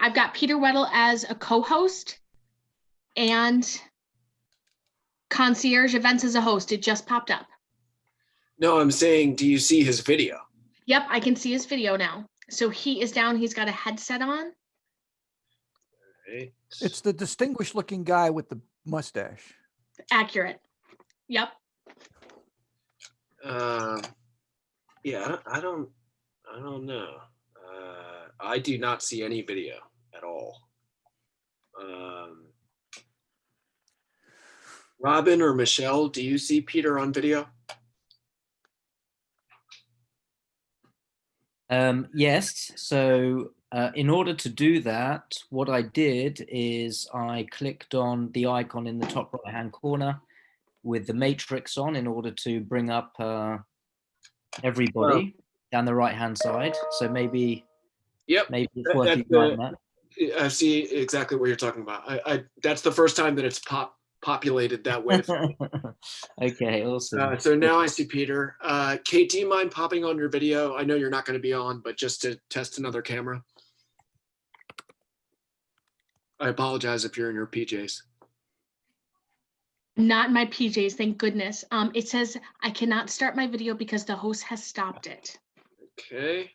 I've got Peter Weddle as a co-host and Concierge Events as a host. It just popped up. No, I'm saying, do you see his video? Yep, I can see his video now. So he is down. He's got a headset on. Right. It's the distinguished looking guy with the mustache. Accurate. Yep. Yeah, I don't know. I do not see any video at all. Robin or Michelle, do you see Peter on video? Yes. So in order to do that, what I did is I clicked on the icon in the top right hand corner with the matrix on in order to bring up everybody down the right hand side. So maybe maybe it's worth you trying that. I see exactly what you're talking about. I that's the first time that it's populated that way. Okay, awesome. So now I see Peter. Kate, do you mind popping on your video? I know you're not going to be on, but just to test another camera. I apologize if you're in your PJs. Not my PJs, thank goodness. It says I cannot start my video because the host has stopped it. Okay.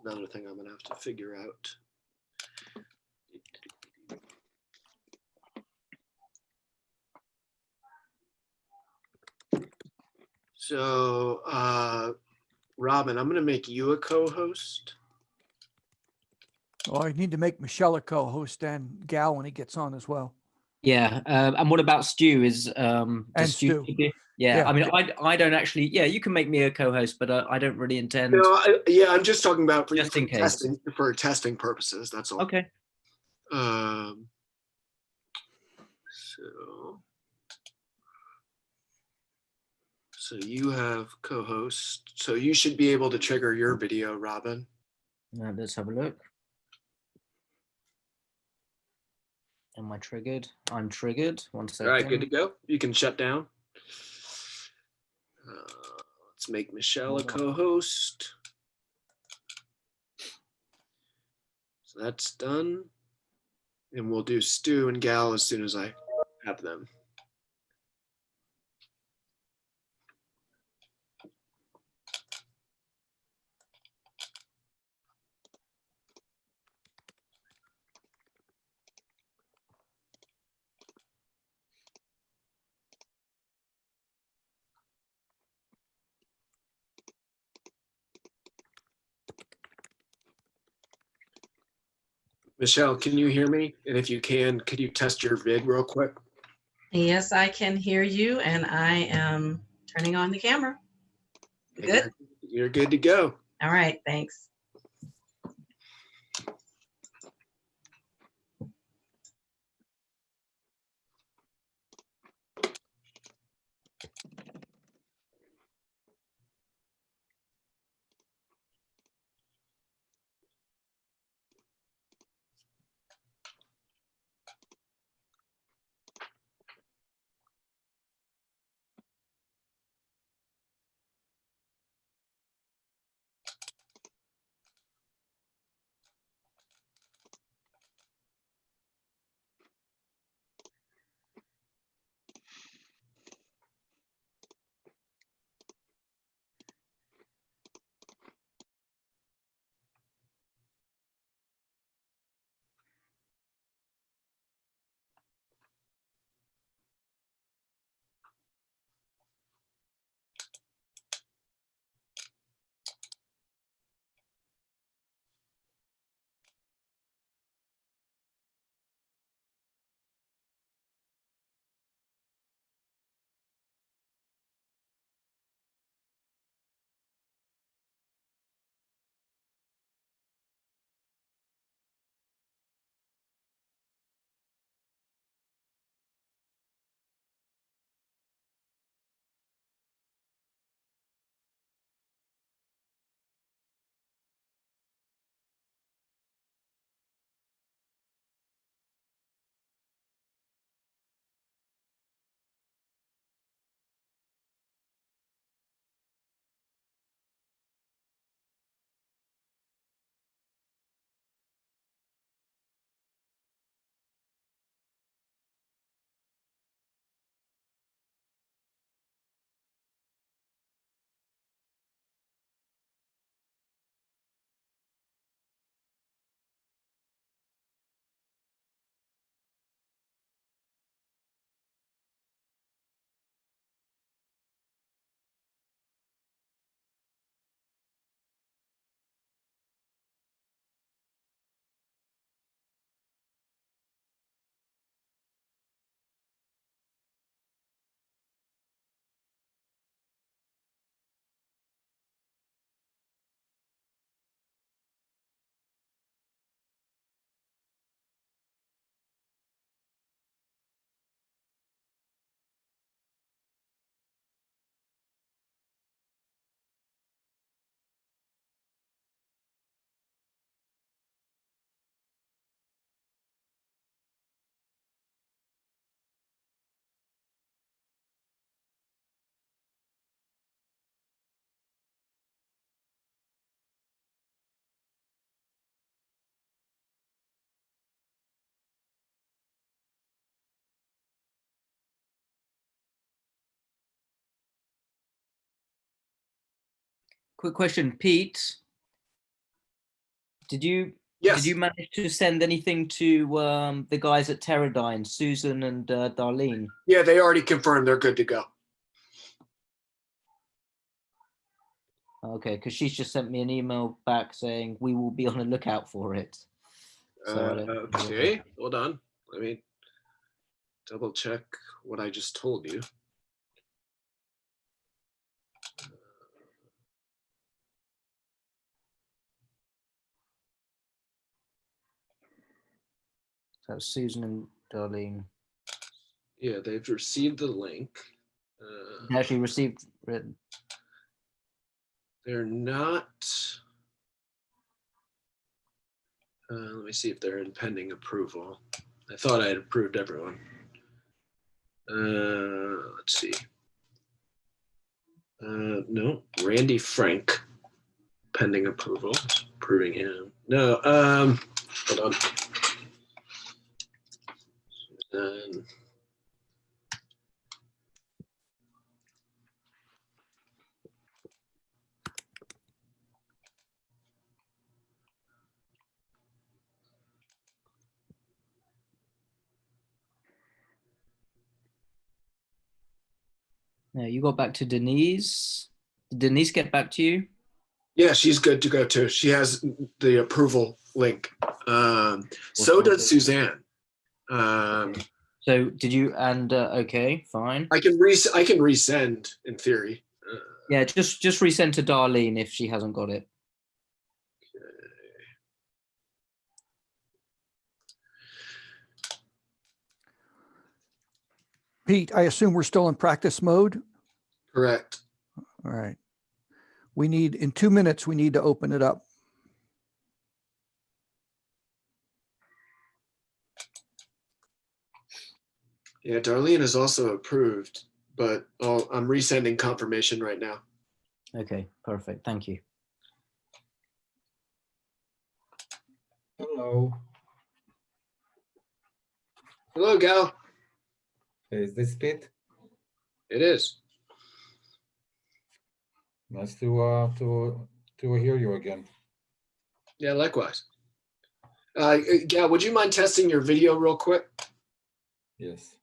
Another thing I'm gonna have to figure out. So, Robin, I'm gonna make you a co-host. Oh, I need to make Michelle a co-host and Gal when he gets on as well. Yeah. And what about Stu? Is And Stu. Yeah, I mean, I don't actually. Yeah, you can make me a co-host, but I don't really intend. No, yeah, I'm just talking about for Just in case. for testing purposes. That's all. Okay. So you have co-host. So you should be able to trigger your video, Robin. Now let's have a look. Am I triggered? I'm triggered. 1 second. All right, good to go. You can shut down. Let's make Michelle a co-host. So that's done. And we'll do Stu and Gal as soon as I have them. Michelle, can you hear me? And if you can, could you test your vid real quick? Yes, I can hear you, and I am turning on the camera. Good? You're good to go. All right, thanks. quick question, Pete. Did you Yes. manage to send anything to the guys at Teradyne, Susan and Darlene? Yeah, they already confirmed they're good to go. Okay, because she's just sent me an email back saying we will be on the lookout for it. So I don't know. Okay, hold on. Let me double check what I just told you. So Susan and Darlene. Yeah, they've received the link. They actually received. They're not. Let me see if they're in pending approval. I thought I had approved everyone. Let's see. No, Randy Frank, pending approval. Approving him. No, hold on. No, you got back to Denise. Did Denise get back to you? Yeah, she's good to go too. She has the approval link. So does Suzanne. So did you? And okay, fine. I can resend in theory. Yeah, just resend to Darlene if she hasn't got it. Pete, I assume we're still in practice mode? Correct. All right. In 2 minutes, we need to open it up. Yeah, Darlene is also approved, but I'm resending confirmation right now. Okay, perfect. Thank you. Hello. Hello, Gal. Is this Pete? It is. Nice to hear you again. Yeah, likewise. Gal, would you mind testing your video real quick? Yes.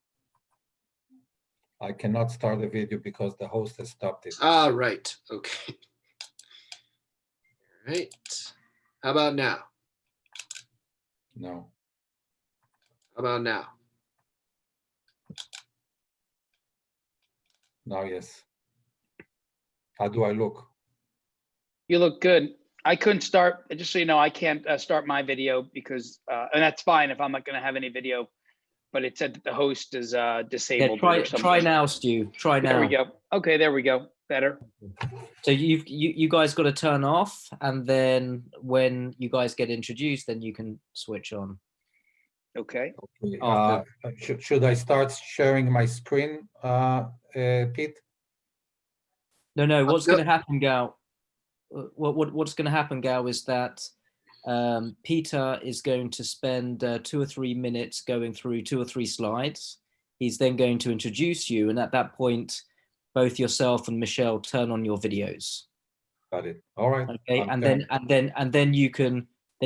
I cannot start the video because the host has stopped it. Ah, right. Okay. All right. How about now? No. How about now? Now, yes. How do I look? You look good. I couldn't start, just so you know, I can't start my video because, and that's fine if I'm not going to have any video, but it said that the host is Yeah, disabled or something. try now, Stu. Try now. There we go. Okay, there we go. Better. So you guys got to turn off, and then when you guys get introduced, then you can switch on. Okay. Okay. Should I start sharing my screen, Pete? No. What's going to happen, Gal? What's going to happen, Gal, is that Peter is going to spend 2 or 3 minutes going through 2 or 3 slides. He's then going to introduce you, and at that point, both yourself and Michelle turn on your videos. Got it. All right. Okay, and then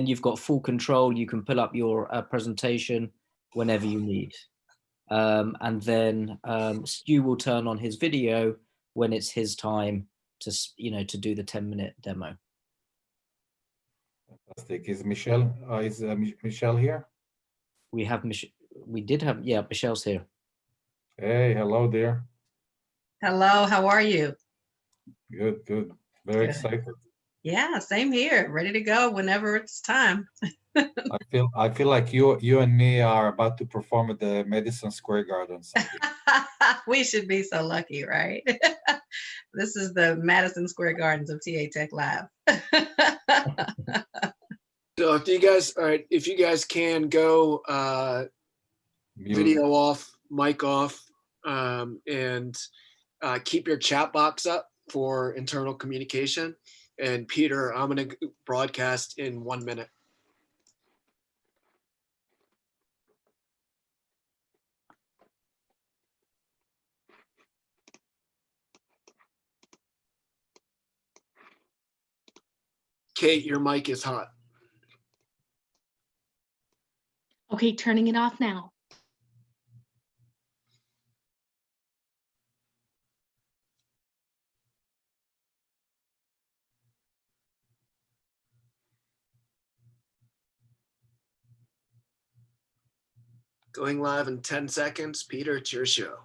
you've got full control. You can pull up your presentation whenever you need, and then Stu will turn on his video when it's his time to do the 10-minute demo. Fantastic. Is Michelle Michelle here? We did have Michelle's here. Hey, hello there. Hello, how are you? Good. Very Good. excited. Yeah, same here. Ready to go whenever it's time. I feel like you and me are about to perform at the Madison Square Garden someday. We should be so lucky, right? This is the Madison Square Gardens of TAtech Lab. So if you guys can go Mute. video off, mic off, and keep your chat box up for internal communication. And Peter, I'm going to broadcast in 1 minute. Kate, your mic is hot. Okay, turning it off now. Going live in 10 seconds. Peter, it's your show.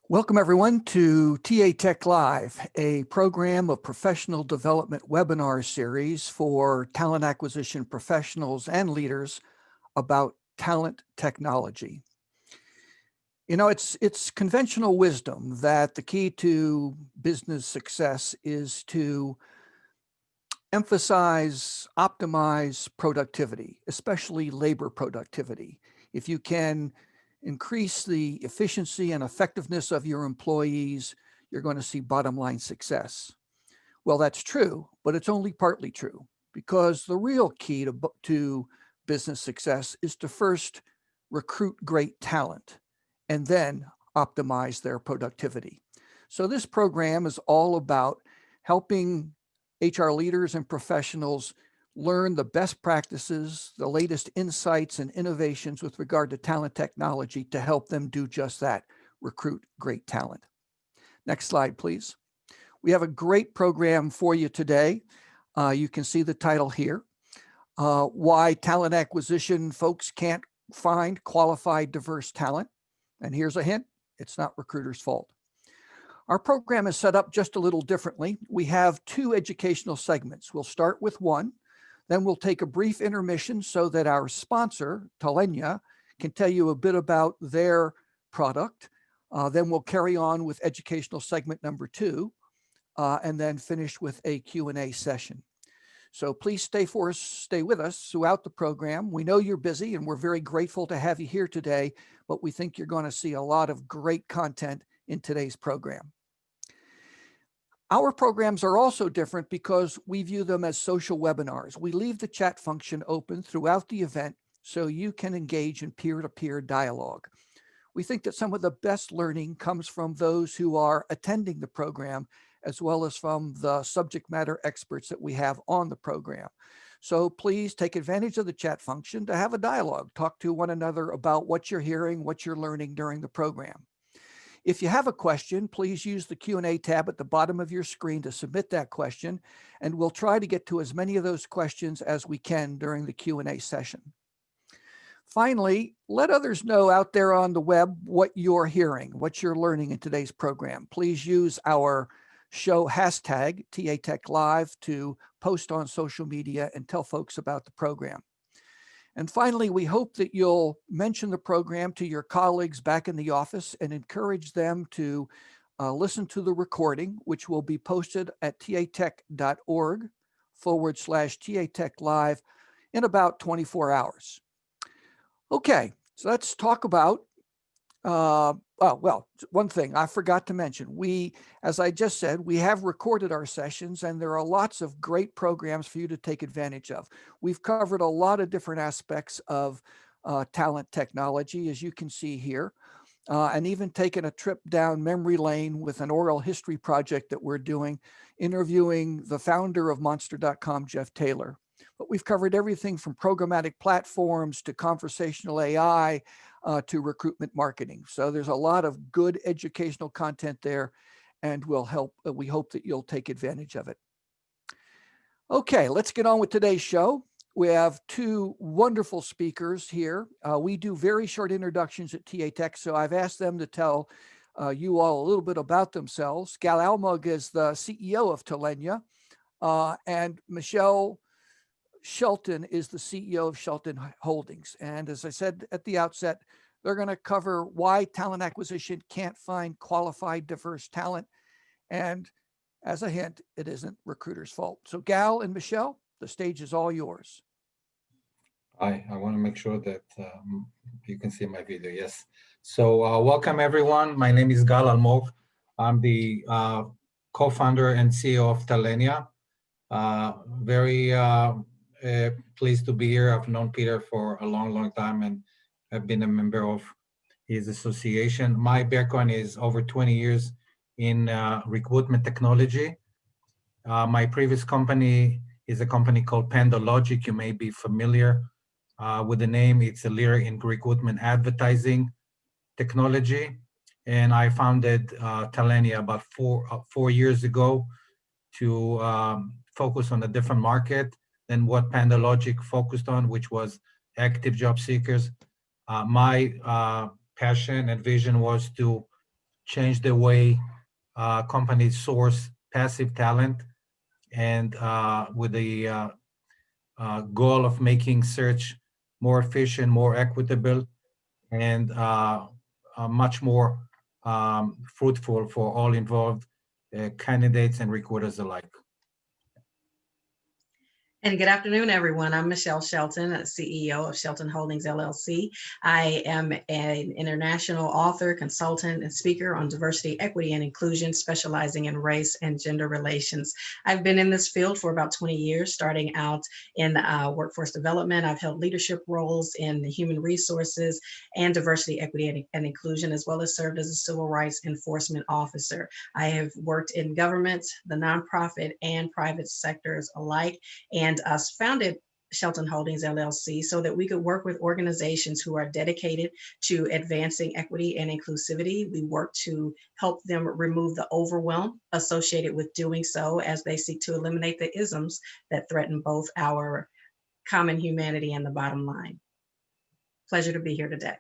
Welcome everyone to TAtech Live, a program of professional development webinar series for talent acquisition professionals and leaders about talent technology. You know, it's conventional wisdom that the key to business success is to emphasize, optimize productivity, especially labor productivity. If you can increase the efficiency and effectiveness of your employees, you're going to see bottom line success. Well, that's true, but it's only partly true, because the real key to business success is to first recruit great talent and then optimize their productivity. So this program is all about helping HR leaders and professionals learn the best practices, the latest insights and innovations with regard to talent technology to help them do just that, recruit great talent. Next slide, please. We have a great program for you today. You can see the title here, Why Talent Acquisition Folks Can't Find Qualified Diverse Talent. And here's a hint, it's not recruiters' fault. Our program is set up just a little differently. We have two educational segments. We'll start with one, then we'll take a brief intermission so that our sponsor, Talenya, can tell you a bit about their product. Then we'll carry on with educational segment number two, and then finish with a Q&A session. So please stay with us throughout the program. We know you're busy and we're very grateful to have you here today, but we think you're going to see a lot of great content in today's program. Our programs are also different because we view them as social webinars. We leave the chat function open throughout the event so you can engage in peer-to-peer dialogue. We think that some of the best learning comes from those who are attending the program, as well as from the subject matter experts that we have on the program. So please take advantage of the chat function to have a dialogue, talk to one another about what you're hearing, what you're learning during the program. If you have a question, please use the Q&A tab at the bottom of your screen to submit that question, and we'll try to get to as many of those questions as we can during the Q&A session. Finally, let others know out there on the web what you're hearing, what you're learning in today's program. Please use our show hashtag TAtech Live to post on social media and tell folks about the program. And finally, we hope that you'll mention the program to your colleagues back in the office and encourage them to listen to the recording, which will be posted at tatech.org/TAtech Live in about 24 hours. Okay, so let's talk about, one thing I forgot to mention. As I just said, we have recorded our sessions and there are lots of great programs for you to take advantage of. We've covered a lot of different aspects of talent technology, as you can see here, and even taken a trip down memory lane with an oral history project that we're doing, interviewing the founder of Monster.com, Jeff Taylor. But we've covered everything from programmatic platforms to conversational AI to recruitment marketing. So there's a lot of good educational content there, and we hope that you'll take advantage of it. Okay, let's get on with today's show. We have two wonderful speakers here. We do very short introductions at TAtech, so I've asked them to tell you all a little bit about themselves. Gal Almog is the CEO of Talenya, and Michelle Shelton is the CEO of Shelton Holdings. And as I said at the outset, they're going to cover why talent acquisition can't find qualified, diverse talent. And as a hint, it isn't recruiters' fault. So Gal and Michelle, the stage is all yours. I want to make sure that you can see my video. Yes. So welcome everyone. My name is Gal Almog. I'm the co-founder and CEO of Talenya. Very pleased to be here. I've known Peter for a long time and I've been a member of his association. My background is over 20 years in recruitment technology. My previous company is a company called PandaLogic. You may be familiar with the name. It's a leader in recruitment advertising technology. And I founded Talenya about four years ago to focus on a different market than what PandaLogic focused on, which was active job seekers. My passion and vision was to change the way companies source passive talent, and with the goal of making search more efficient, more equitable, and much more fruitful for all involved, candidates and recruiters alike. And good afternoon, everyone. I'm Michelle Shelton, CEO of Shelton Holdings, LLC. I am an international author, consultant, and speaker on diversity, equity, and inclusion, specializing in race and gender relations. I've been in this field for about 20 years, starting out in workforce development. I've held leadership roles in human resources and diversity, equity, and inclusion, as well as served as a civil rights enforcement officer. I have worked in government, the nonprofit, and private sectors alike, and founded Shelton Holdings LLC so that we could work with organizations who are dedicated to advancing equity and inclusivity. We work to help them remove the overwhelm associated with doing so as they seek to eliminate the isms that threaten both our common humanity and the bottom line. Pleasure to be here today.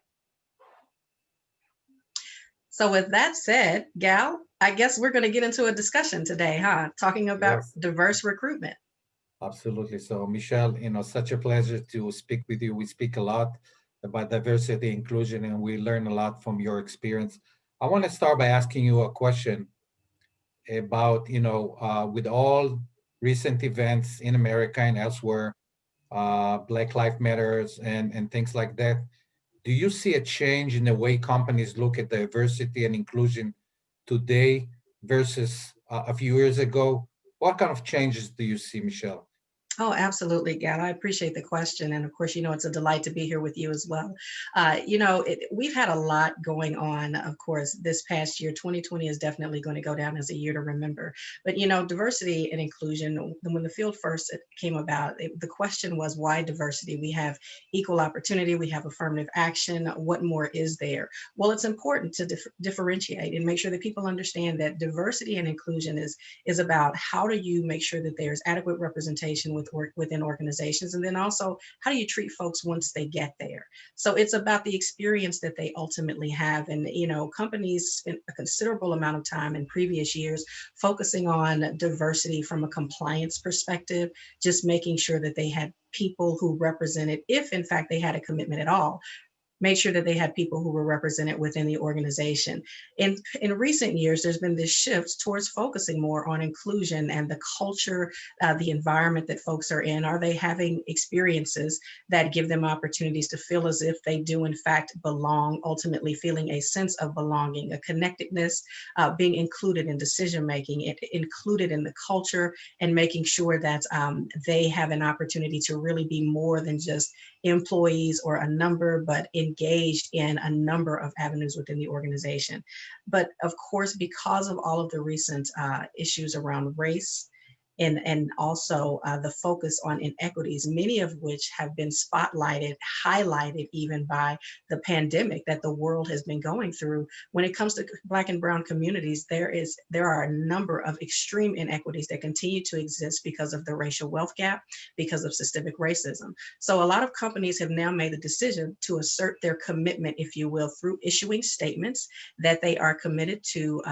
So with that said, Gal, I guess we're going to get into a discussion today, huh? Talking about Yes. diverse recruitment. Absolutely. So Michelle, such a pleasure to speak with you. We speak a lot about diversity, inclusion, and we learn a lot from your experience. I want to start by asking you a question about, with all recent events in America and elsewhere, Black Lives Matters and things like that, do you see a change in the way companies look at diversity and inclusion today versus a few years ago? What kind of changes do you see, Michelle? Oh, absolutely, Gal. I appreciate the question. And of course, it's a delight to be here with you as well. We've had a lot going on, of course, this past year. 2020 is definitely going to go down as a year to remember. But, diversity and inclusion, when the field first came about, the question was, why diversity? We have equal opportunity, we have affirmative action. What more is there? Well, it's important to differentiate and make sure that people understand that diversity and inclusion is about how do you make sure that there's adequate representation within organizations, and then also how do you treat folks once they get there. So it's about the experience that they ultimately have, and companies spent a considerable amount of time in previous years focusing on diversity from a compliance perspective, just making sure that they had people who represented, if in fact they had a commitment at all, made sure that they had people who were represented within the organization. In recent years, there's been this shift towards focusing more on inclusion and the culture, the environment that folks are in. Are they having experiences that give them opportunities to feel as if they do in fact belong, ultimately feeling a sense of belonging, a connectedness, being included in decision-making, included in the culture, and making sure that they have an opportunity to really be more than just employees or a number, but engaged in a number of avenues within the organization. But of course, because of all of the recent issues around race, and also the focus on inequities, many of which have been spotlighted, highlighted even by the pandemic that the world has been going through. When it comes to Black and Brown communities, there are a number of extreme inequities that continue to exist because of the racial wealth gap, because of systemic racism. So a lot of companies have now made the decision to assert their commitment, if you will, through issuing statements that they are committed to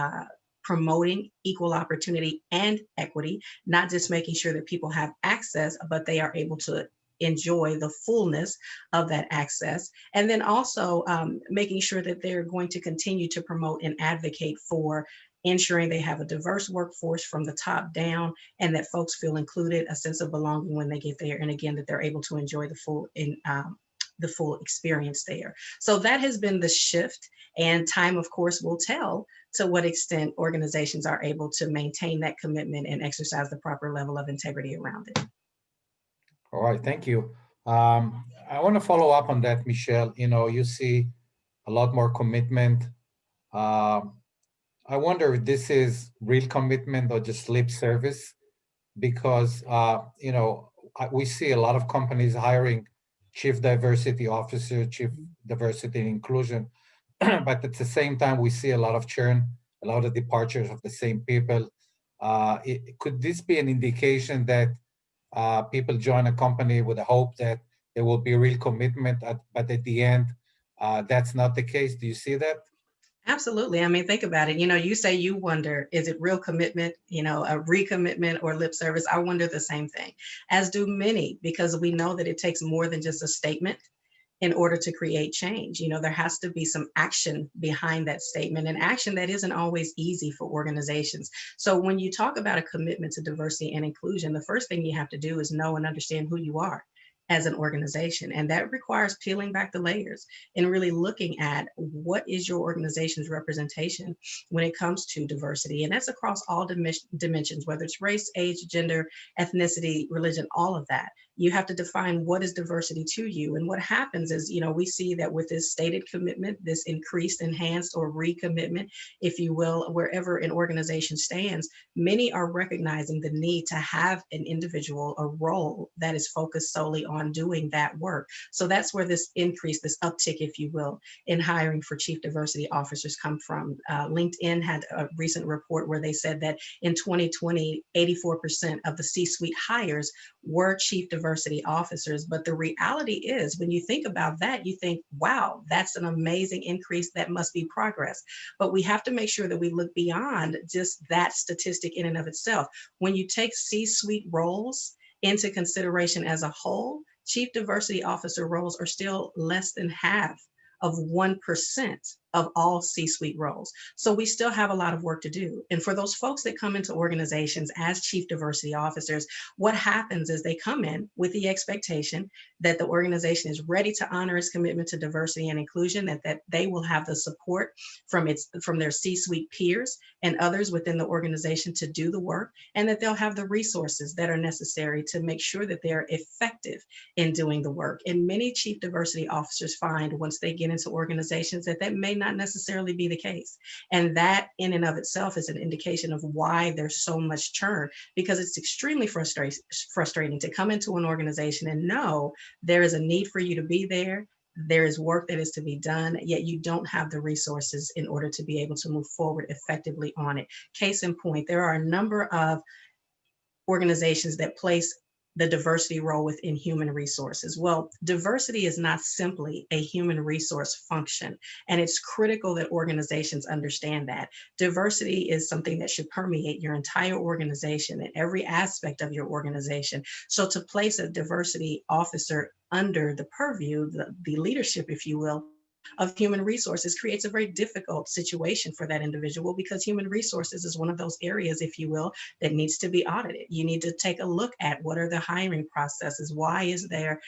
promoting equal opportunity and equity, not just making sure that people have access, but they are able to enjoy the fullness of that access. And then also making sure that they're going to continue to promote and advocate for ensuring they have a diverse workforce from the top down, and that folks feel included, a sense of belonging when they get there, and again, that they're able to enjoy the full experience there. So that has been the shift, and time, of course, will tell to what extent organizations are able to maintain that commitment and exercise the proper level of integrity around it. All right, thank you. I want to follow up on that, Michelle. You see a lot more commitment. I wonder if this is real commitment or just lip service, because we see a lot of companies hiring chief diversity officer, chief diversity and inclusion, but at the same time, we see a lot of churn, a lot of departures of the same people. Could this be an indication that people join a company with the hope that there will be real commitment, but at the end, that's not the case? Do you see that? Absolutely. I mean, think about it. You say you wonder, is it real commitment, a recommitment or lip service? I wonder the same thing, as do many, because we know that it takes more than just a statement in order to create change. There has to be some action behind that statement, and action that isn't always easy for organizations. So when you talk about a commitment to diversity and inclusion, the first thing you have to do is know and understand who you are as an organization. And that requires peeling back the layers and really looking at what is your organization's representation when it comes to diversity. And that's across all dimensions, whether it's race, age, gender, ethnicity, religion, all of that. You have to define what is diversity to you. And what happens is, we see that with this stated commitment, this increased, enhanced, or recommitment, if you will, wherever an organization stands, many are recognizing the need to have an individual, a role that is focused solely on doing that work. So that's where this increase, this uptick, if you will, in hiring for chief diversity officers come from. LinkedIn had a recent report where they said that in 2020, 84% of the C-suite hires were chief diversity officers. But the reality is, when you think about that, you think, wow, that's an amazing increase. That must be progress. But we have to make sure that we look beyond just that statistic in and of itself. When you take C-suite roles into consideration as a whole, chief diversity officer roles are still less than half of 1% of all C-suite roles. So we still have a lot of work to do. And for those folks that come into organizations as chief diversity officers, what happens is they come in with the expectation that the organization is ready to honor its commitment to diversity and inclusion, that they will have the support from their C-suite peers and others within the organization to do the work, and that they'll have the resources that are necessary to make sure that they're effective in doing the work. And many chief diversity officers find, once they get into organizations, that may not necessarily be the case. And that in and of itself is an indication of why there's so much churn, because it's extremely frustrating to come into an organization and know there is a need for you to be there. There is work that is to be done, yet you don't have the resources in order to be able to move forward effectively on it. Case in point, there are a number of organizations that place the diversity role within human resources. Well, diversity is not simply a human resource function, and it's critical that organizations understand that. Diversity is something that should permeate your entire organization and every aspect of your organization. So to place a diversity officer under the purview, the leadership, if you will, of human resources creates a very difficult situation for that individual, because human resources is one of those areas, if you will, that needs to be audited. You need to take a look at what are the hiring processes. Why is there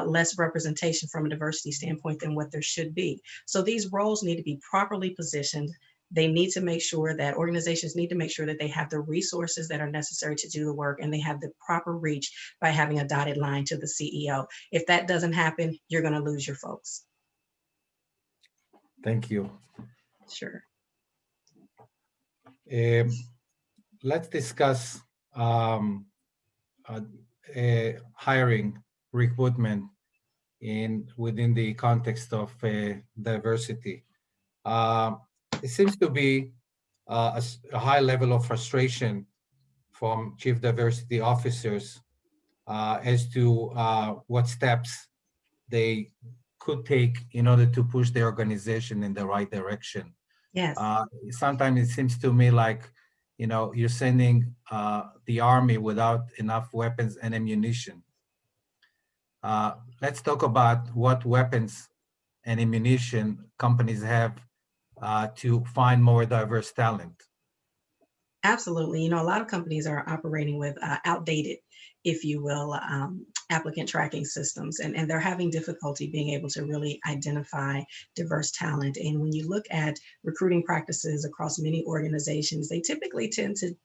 less representation from a diversity standpoint than what there should be? So these roles need to be properly positioned. They need to make sure that organizations need to make sure that they have the resources that are necessary to do the work, and they have the proper reach by having a dotted line to the CEO. If that doesn't happen, you're going to lose your folks. Thank you. Sure. Let's discuss hiring, recruitment within the context of diversity. It seems to be a high level of frustration from chief diversity officers as to what steps they could take in order to push the organization in the right direction. Yes. Sometimes it seems to me like, you're sending the army without enough weapons and ammunition. Let's talk about what weapons and ammunition companies have to find more diverse talent. Absolutely. A lot of companies are operating with outdated, if you will, applicant tracking systems, and they're having difficulty being able to really identify diverse talent. And when you look at recruiting practices across many organizations, they typically tend to,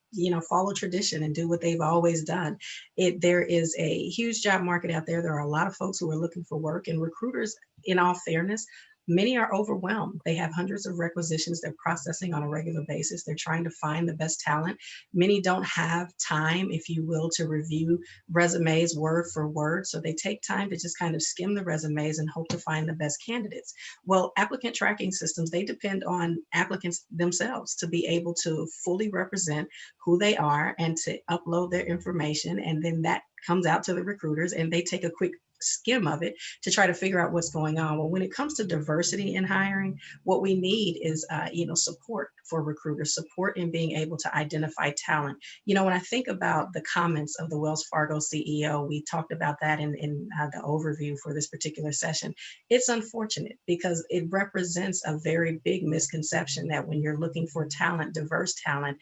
follow tradition and do what they've always done. There is a huge job market out there. There are a lot of folks who are looking for work, and recruiters, in all fairness, many are overwhelmed. They have hundreds of requisitions they're processing on a regular basis. They're trying to find the best talent. Many don't have time, if you will, to review resumes word for word. So they take time to just kind of skim the resumes and hope to find the best candidates. Well, applicant tracking systems, they depend on applicants themselves to be able to fully represent who they are and to upload their information. And then that comes out to the recruiters, and they take a quick skim of it to try to figure out what's going on. Well, when it comes to diversity in hiring, what we need is, support for recruiters, support in being able to identify talent. When I think about the comments of the Wells Fargo CEO, we talked about that in the overview for this particular session. It's unfortunate because it represents a very big misconception that when you're looking for talent, diverse talent,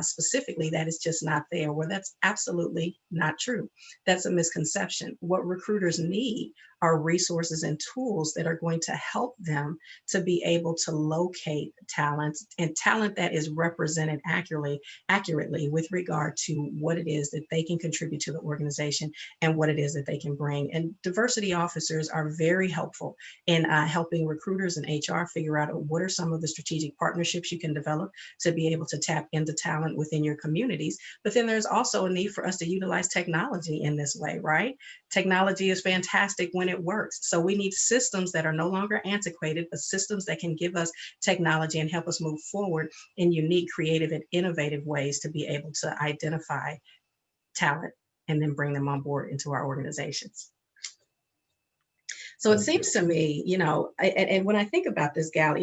specifically, that is just not there. Well, that's absolutely not true. That's a misconception. What recruiters need are resources and tools that are going to help them to be able to locate talent, and talent that is represented accurately with regard to what it is that they can contribute to the organization and what it is that they can bring. And diversity officers are very helpful in helping recruiters and HR figure out what are some of the strategic partnerships you can develop to be able to tap into talent within your communities. But then there's also a need for us to utilize technology in this way, right? Technology is fantastic when it works. So we need systems that are no longer antiquated, but systems that can give us technology and help us move forward in unique, creative, and innovative ways to be able to identify talent and then bring them on board into our organizations. So it seems to me, and when I think about this, Gal,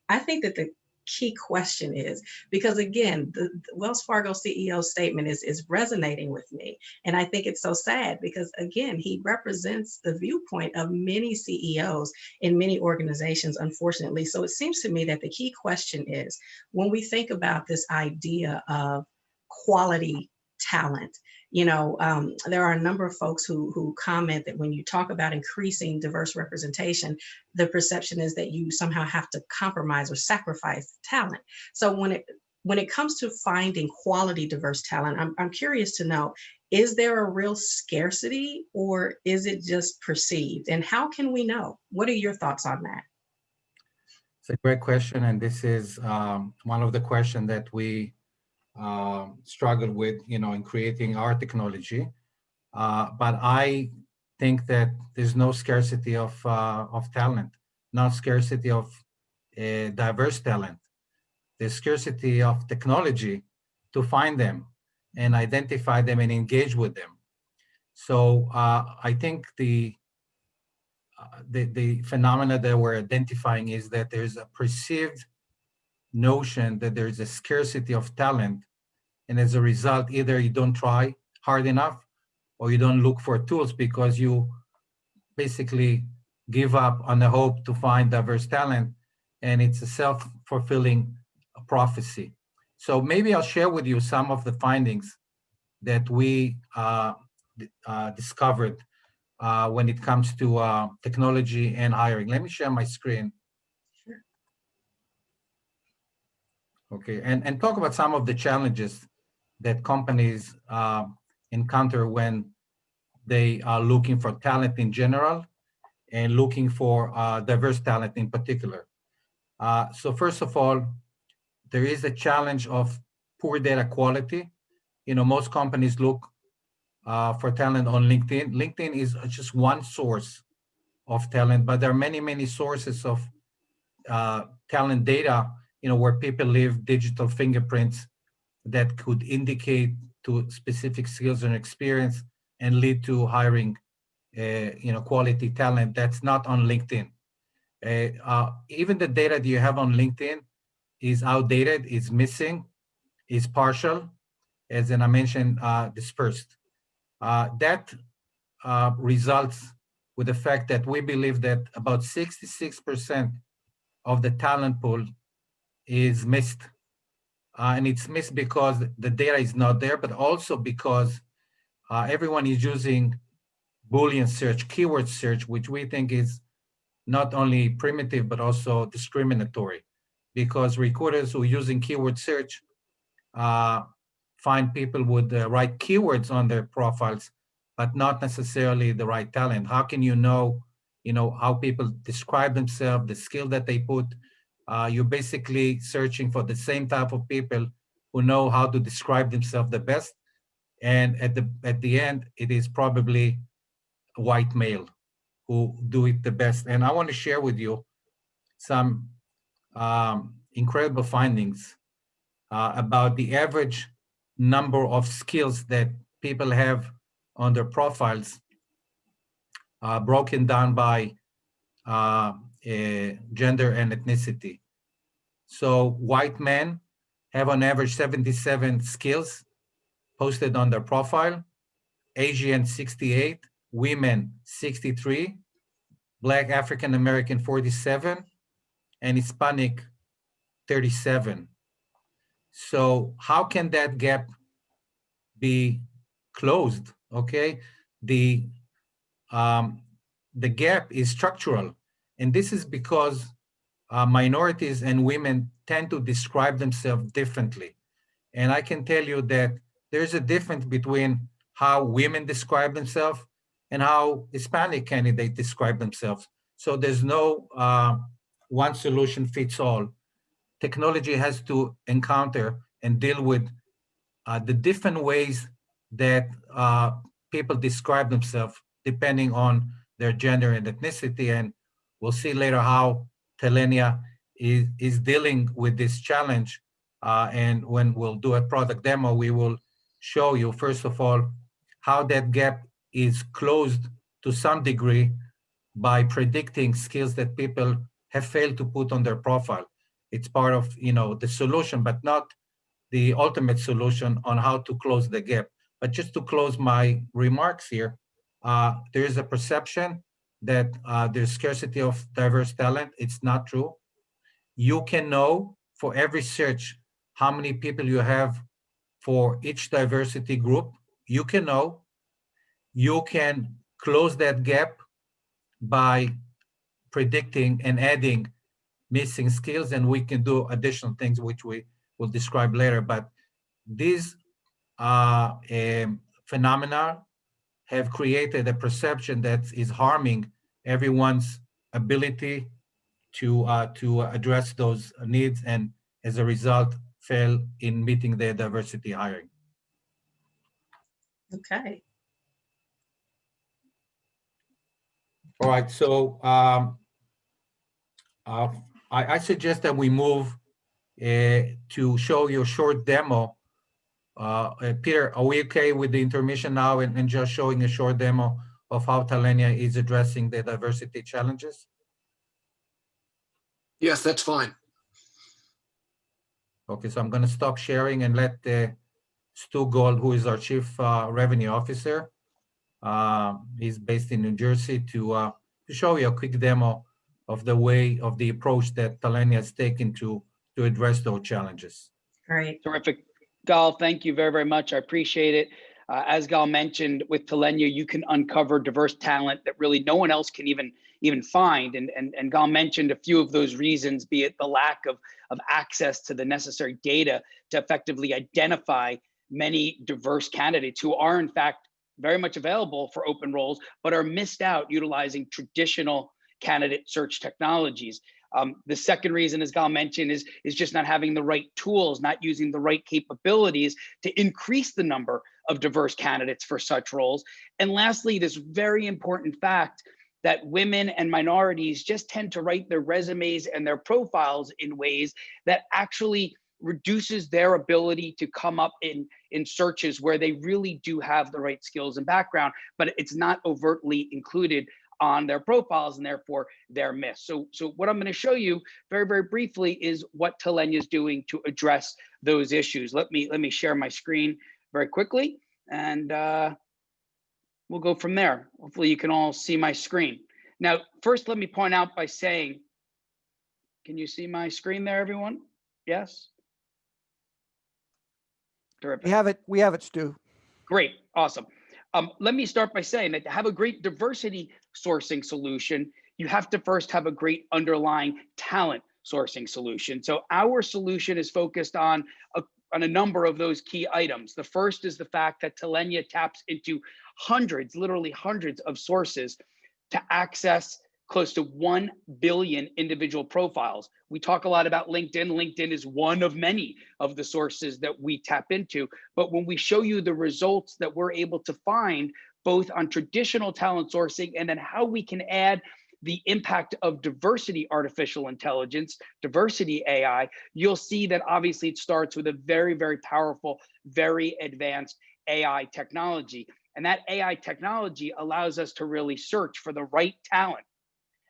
I think that the key question is, because again, the Wells Fargo CEO statement is resonating with me. And I think it's so sad because again, he represents the viewpoint of many CEOs in many organizations, unfortunately. So it seems to me that the key question is, when we think about this idea of quality talent, there are a number of folks who comment that when you talk about increasing diverse representation, the perception is that you somehow have to compromise or sacrifice talent. So when it comes to finding quality diverse talent, I'm curious to know, is there a real scarcity or is it just perceived? And how can we know? What are your thoughts on that? It's a great question, and this is one of the questions that we struggled with, in creating our technology. But I think that there's no scarcity of talent, no scarcity of diverse talent. There's scarcity of technology to find them and identify them and engage with them. So I think the phenomena that we're identifying is that there's a perceived notion that there's a scarcity of talent, and as a result, either you don't try hard enough or you don't look for tools because you basically give up on the hope to find diverse talent, and it's a self-fulfilling prophecy. So maybe I'll share with you some of the findings that we discovered when it comes to technology and hiring. Let me share my screen. Sure. Okay, and talk about some of the challenges that companies encounter when they are looking for talent in general and looking for diverse talent in particular. So first of all, there is a challenge of poor data quality. Most companies look for talent on LinkedIn. LinkedIn is just one source of talent, but there are many, many sources of talent data, where people leave digital fingerprints that could indicate to specific skills and experience and lead to hiring, quality talent that's not on LinkedIn. Even the data that you have on LinkedIn is outdated, is missing, is partial, as I mentioned, dispersed. That results with the fact that we believe that about 66% of the talent pool is missed. And it's missed because the data is not there, but also because everyone is using Boolean search, keyword search, which we think is not only primitive, but also discriminatory, because recruiters who are using keyword search find people with the right keywords on their profiles, but not necessarily the right talent. How can you know how people describe themselves, the skill that they put? You're basically searching for the same type of people who know how to describe themselves the best. And at the end, it is probably a white male who do it the best. And I want to share with you some incredible findings about the average number of skills that people have on their profiles broken down by gender and ethnicity. So white men have on average 77 skills posted on their profile, Asian 68, women 63, Black African American 47, and Hispanic 37. So how can that gap be closed? Okay, the gap is structural, and this is because minorities and women tend to describe themselves differently. And I can tell you that there's a difference between how women describe themselves and how Hispanic candidates describe themselves. So there's no one solution fits all. Technology has to encounter and deal with the different ways that people describe themselves depending on their gender and ethnicity. And we'll see later how Talenia is dealing with this challenge. And when we'll do a product demo, we will show you, first of all, how that gap is closed to some degree by predicting skills that people have failed to put on their profile. It's part of, the solution, but not the ultimate solution on how to close the gap. But just to close my remarks here, there is a perception that there's scarcity of diverse talent. It's not true. You can know for every search how many people you have for each diversity group. You can know. You can close that gap by predicting and adding missing skills, and we can do additional things which we will describe later. But these phenomena have created a perception that is harming everyone's ability to address those needs, and as a result, fail in meeting their diversity hiring. Okay. All right, so I suggest that we move to show you a short demo. Peter, are we okay with the intermission now and just showing a short demo of how Talenia is addressing the diversity challenges? Yes, that's fine. Okay, so I'm going to stop sharing and let Stu Gold, who is our Chief Revenue Officer, he's based in New Jersey, to show you a quick demo of the approach that Talenia has taken to address those challenges. Great. Terrific. Gal, thank you very, very much. I appreciate it. As Gal mentioned, with Talenia, you can uncover diverse talent that really no one else can even find. And Gal mentioned a few of those reasons, be it the lack of access to the necessary data to effectively identify many diverse candidates who are in fact very much available for open roles, but are missed out utilizing traditional candidate search technologies. The second reason, as Gal mentioned, is just not having the right tools, not using the right capabilities to increase the number of diverse candidates for such roles. And lastly, this very important fact that women and minorities just tend to write their resumes and their profiles in ways that actually reduces their ability to come up in searches where they really do have the right skills and background, but it's not overtly included on their profiles, and therefore they're missed. So what I'm going to show you very, very briefly is what Talenia is doing to address those issues. Let me share my screen very quickly, and we'll go from there. Hopefully you can all see my screen. Now, first, let me point out by saying, can you see my screen there, everyone? Yes? Terrific. We have it, Stu. Great, awesome. Let me start by saying that to have a great diversity sourcing solution, you have to first have a great underlying talent sourcing solution. So our solution is focused on a number of those key items. The first is the fact that Talenia taps into hundreds, literally hundreds of sources to access close to 1 billion individual profiles. We talk a lot about LinkedIn. LinkedIn is one of many of the sources that we tap into. But when we show you the results that we're able to find, both on traditional talent sourcing and then how we can add the impact of diversity artificial intelligence, diversity AI, you'll see that obviously it starts with a very, very powerful, very advanced AI technology. And that AI technology allows us to really search for the right talent,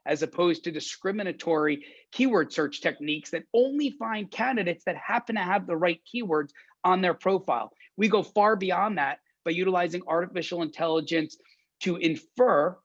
as opposed to discriminatory keyword search techniques that only find candidates that happen to have the right keywords on their profile. We go far beyond that by utilizing artificial intelligence to infer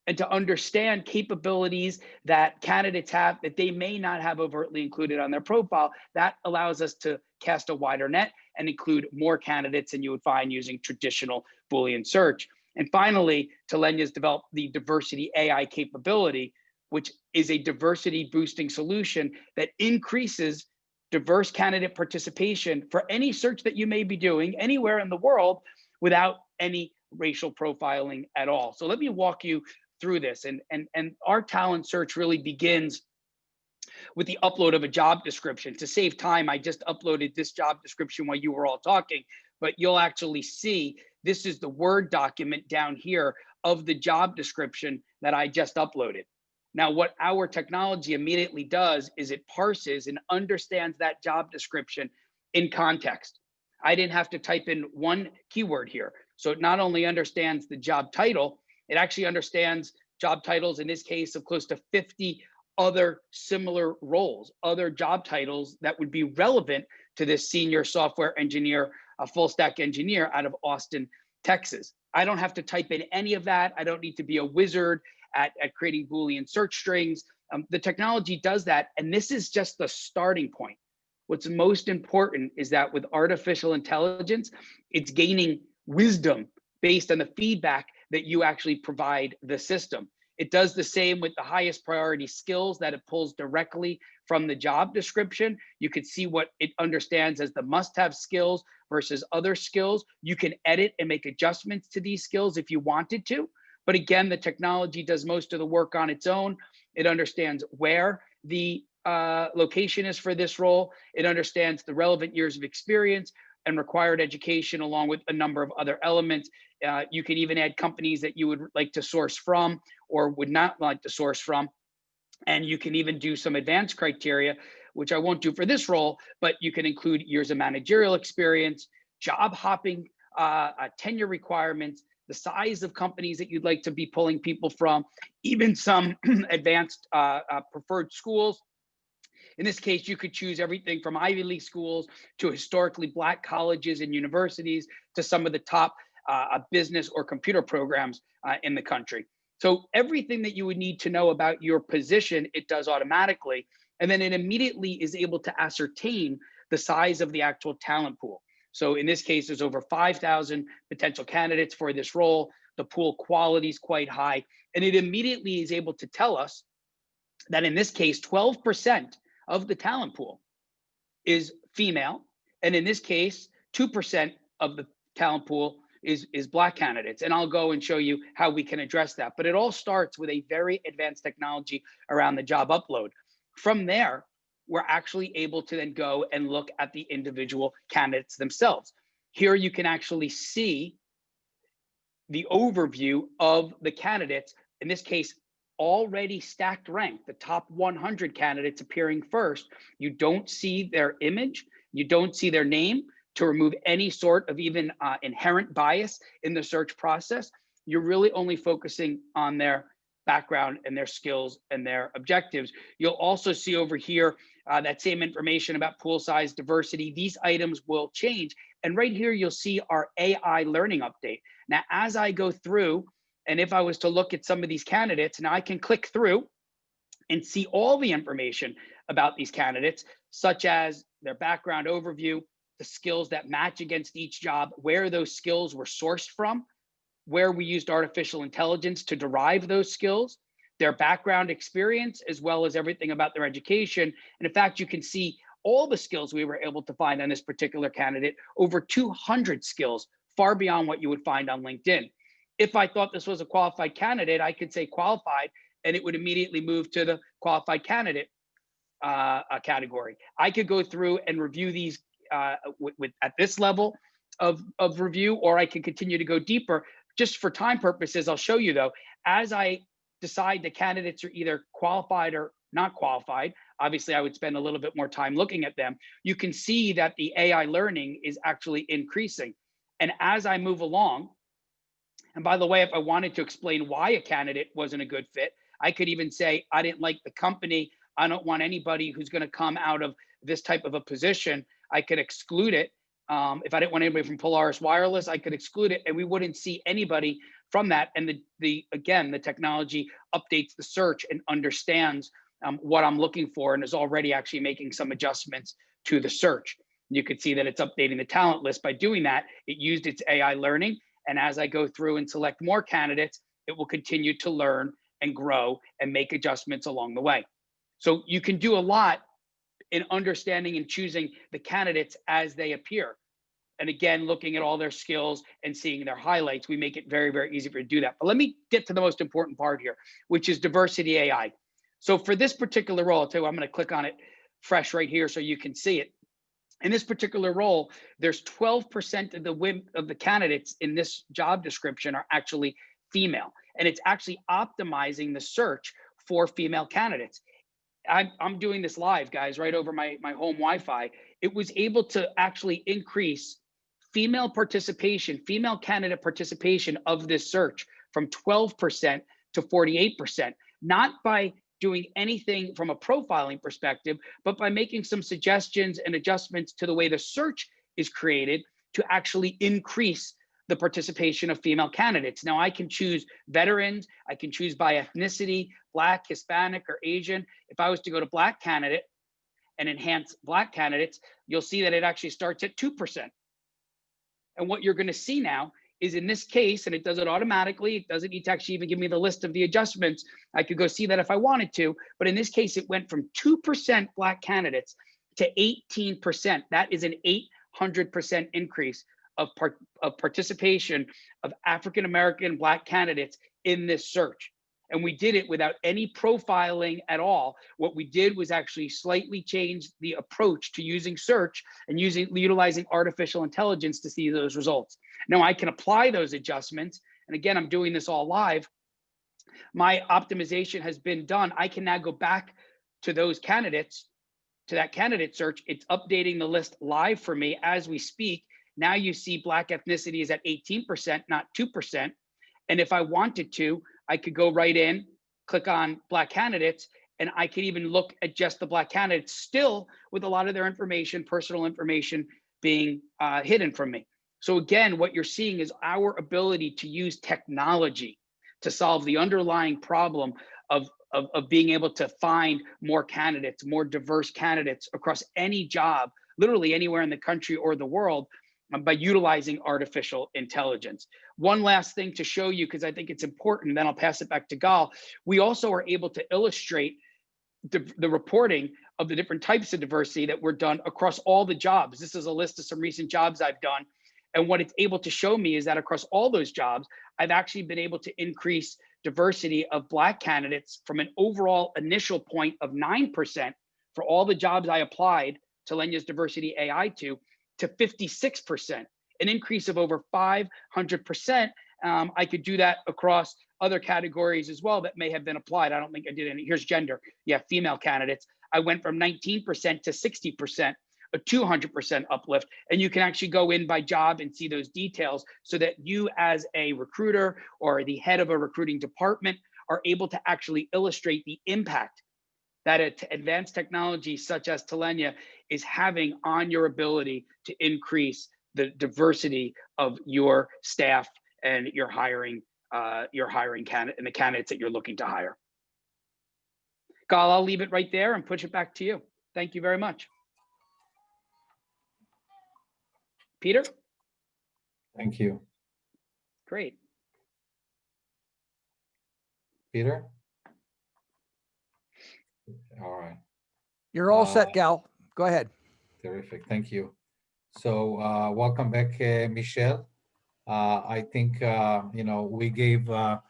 and to understand capabilities that candidates have that they may not have overtly included on their profile. That allows us to cast a wider net and include more candidates than you would find using traditional Boolean search. And finally, Talenya's developed the diversity AI capability, which is a diversity boosting solution that increases diverse candidate participation for any search that you may be doing anywhere in the world without any racial profiling at all. So let me walk you through this. And our talent search really begins with the upload of a job description. To save time, I just uploaded this job description while you were all talking, but you'll actually see this is the Word document down here of the job description that I just uploaded. Now, what our technology immediately does is it parses and understands that job description in context. I didn't have to type in one keyword here. So it not only understands the job title, it actually understands job titles, in this case, of close to 50 other similar roles, other job titles that would be relevant to this senior software engineer, a full stack engineer out of Austin, Texas. I don't have to type in any of that. I don't need to be a wizard at creating Boolean search strings. The technology does that, and this is just the starting point. What's most important is that with artificial intelligence, it's gaining wisdom based on the feedback that you actually provide the system. It does the same with the highest priority skills that it pulls directly from the job description. You can see what it understands as the must-have skills versus other skills. You can edit and make adjustments to these skills if you wanted to. But again, the technology does most of the work on its own. It understands where the location is for this role. It understands the relevant years of experience and required education, along with a number of other elements. You can even add companies that you would like to source from or would not like to source from. And you can even do some advanced criteria, which I won't do for this role, but you can include years of managerial experience, job hopping, tenure requirements, the size of companies that you'd like to be pulling people from, even some advanced preferred schools. In this case, you could choose everything from Ivy League schools to historically Black colleges and universities to some of the top business or computer programs in the country. So everything that you would need to know about your position, it does automatically. And then it immediately is able to ascertain the size of the actual talent pool. So in this case, there's over 5,000 potential candidates for this role. The pool quality is quite high. And it immediately is able to tell us that in this case, 12% of the talent pool is female. And in this case, 2% of the talent pool is Black candidates. And I'll go and show you how we can address that. But it all starts with a very advanced technology around the job upload. From there, we're actually able to then go and look at the individual candidates themselves. Here you can actually see the overview of the candidates, in this case, already stacked rank, the top 100 candidates appearing first. You don't see their image, you don't see their name to remove any sort of even inherent bias in the search process. You're really only focusing on their background and their skills and their objectives. You'll also see over here that same information about pool size, diversity. These items will change. And right here, you'll see our AI learning update. Now, as I go through, and if I was to look at some of these candidates, now I can click through and see all the information about these candidates, such as their background overview, the skills that match against each job, where those skills were sourced from, where we used artificial intelligence to derive those skills, their background experience, as well as everything about their education. And in fact, you can see all the skills we were able to find on this particular candidate, over 200 skills, far beyond what you would find on LinkedIn. If I thought this was a qualified candidate, I could say qualified, and it would immediately move to the qualified candidate category. I could go through and review these at this level of review, or I can continue to go deeper. Just for time purposes, I'll show you though, as I decide the candidates are either qualified or not qualified, obviously I would spend a little bit more time looking at them. You can see that the AI learning is actually increasing. And as I move along, And by the way, if I wanted to explain why a candidate wasn't a good fit, I could even say, I didn't like the company. I don't want anybody who's going to come out of this type of a position. I could exclude it. If I didn't want anybody from Polaris Wireless, I could exclude it, and we wouldn't see anybody from that. And again, the technology updates the search and understands what I'm looking for, and is already actually making some adjustments to the search. You could see that it's updating the talent list by doing that. It used its AI learning, and as I go through and select more candidates, it will continue to learn and grow and make adjustments along the way. So you can do a lot in understanding and choosing the candidates as they appear. And again, looking at all their skills and seeing their highlights, we make it very, very easy for you to do that. But let me get to the most important part here, which is diversity AI. So for this particular role, I'll tell you, I'm going to click on it fresh right here so you can see it. In this particular role, there's 12% of the candidates in this job description are actually female, and it's actually optimizing the search for female candidates. I'm doing this live, guys, right over my home Wi-Fi. It was able to actually increase female participation, female candidate participation of this search from 12% to 48%, not by doing anything from a profiling perspective, but by making some suggestions and adjustments to the way the search is created to actually increase the participation of female candidates. Now I can choose veterans, I can choose by ethnicity, Black, Hispanic, or Asian. If I was to go to Black candidate and enhance Black candidates, you'll see that it actually starts at 2%. And what you're gonna see now is in this case, and it does it automatically, it doesn't need to actually even give me the list of the adjustments. I could go see that if I wanted to, but in this case, it went from 2% Black candidates to 18%. That is an 800% increase of participation of African-American Black candidates in this search. And we did it without any profiling at all. What we did was actually slightly change the approach to using search and utilizing artificial intelligence to see those results. Now I can apply those adjustments. And again, I'm doing this all live. My optimization has been done. I can now go back to those candidates, to that candidate search. It's updating the list live for me as we speak. Now you see Black ethnicity is at 18%, not 2%. And if I wanted to, I could go right in, click on Black candidates, and I could even look at just the Black candidates, still with a lot of their information, personal information being hidden from me. So again, what you're seeing is our ability to use technology to solve the underlying problem of being able to find more candidates, more diverse candidates across any job, literally anywhere in the country or the world, by utilizing artificial intelligence. One last thing to show you, because I think it's important, then I'll pass it back to Gal. We also are able to illustrate the reporting of the different types of diversity that were done across all the jobs. This is a list of some recent jobs I've done. And what it's able to show me is that across all those jobs, I've actually been able to increase diversity of Black candidates from an overall initial point of 9% for all the jobs I applied Talenya's diversity AI to 56%, an increase of over 500%. I could do that across other categories as well that may have been applied. I don't think I did any. Here's gender. Yeah, female candidates. I went from 19% to 60%, a 200% uplift. And you can actually go in by job and see those details so that you as a recruiter or the head of a recruiting department are able to actually illustrate the impact that advanced technology such as Talenya is having on your ability to increase the diversity of your staff and your hiring candidate and the candidates that you're looking to hire. Gal, I'll leave it right there and push it back to you. Thank you very much. Peter? Thank you. Great. Peter? All right. You're all set, Gal. Go ahead. Terrific. Thank you. So welcome back, Michelle. I think, we gave our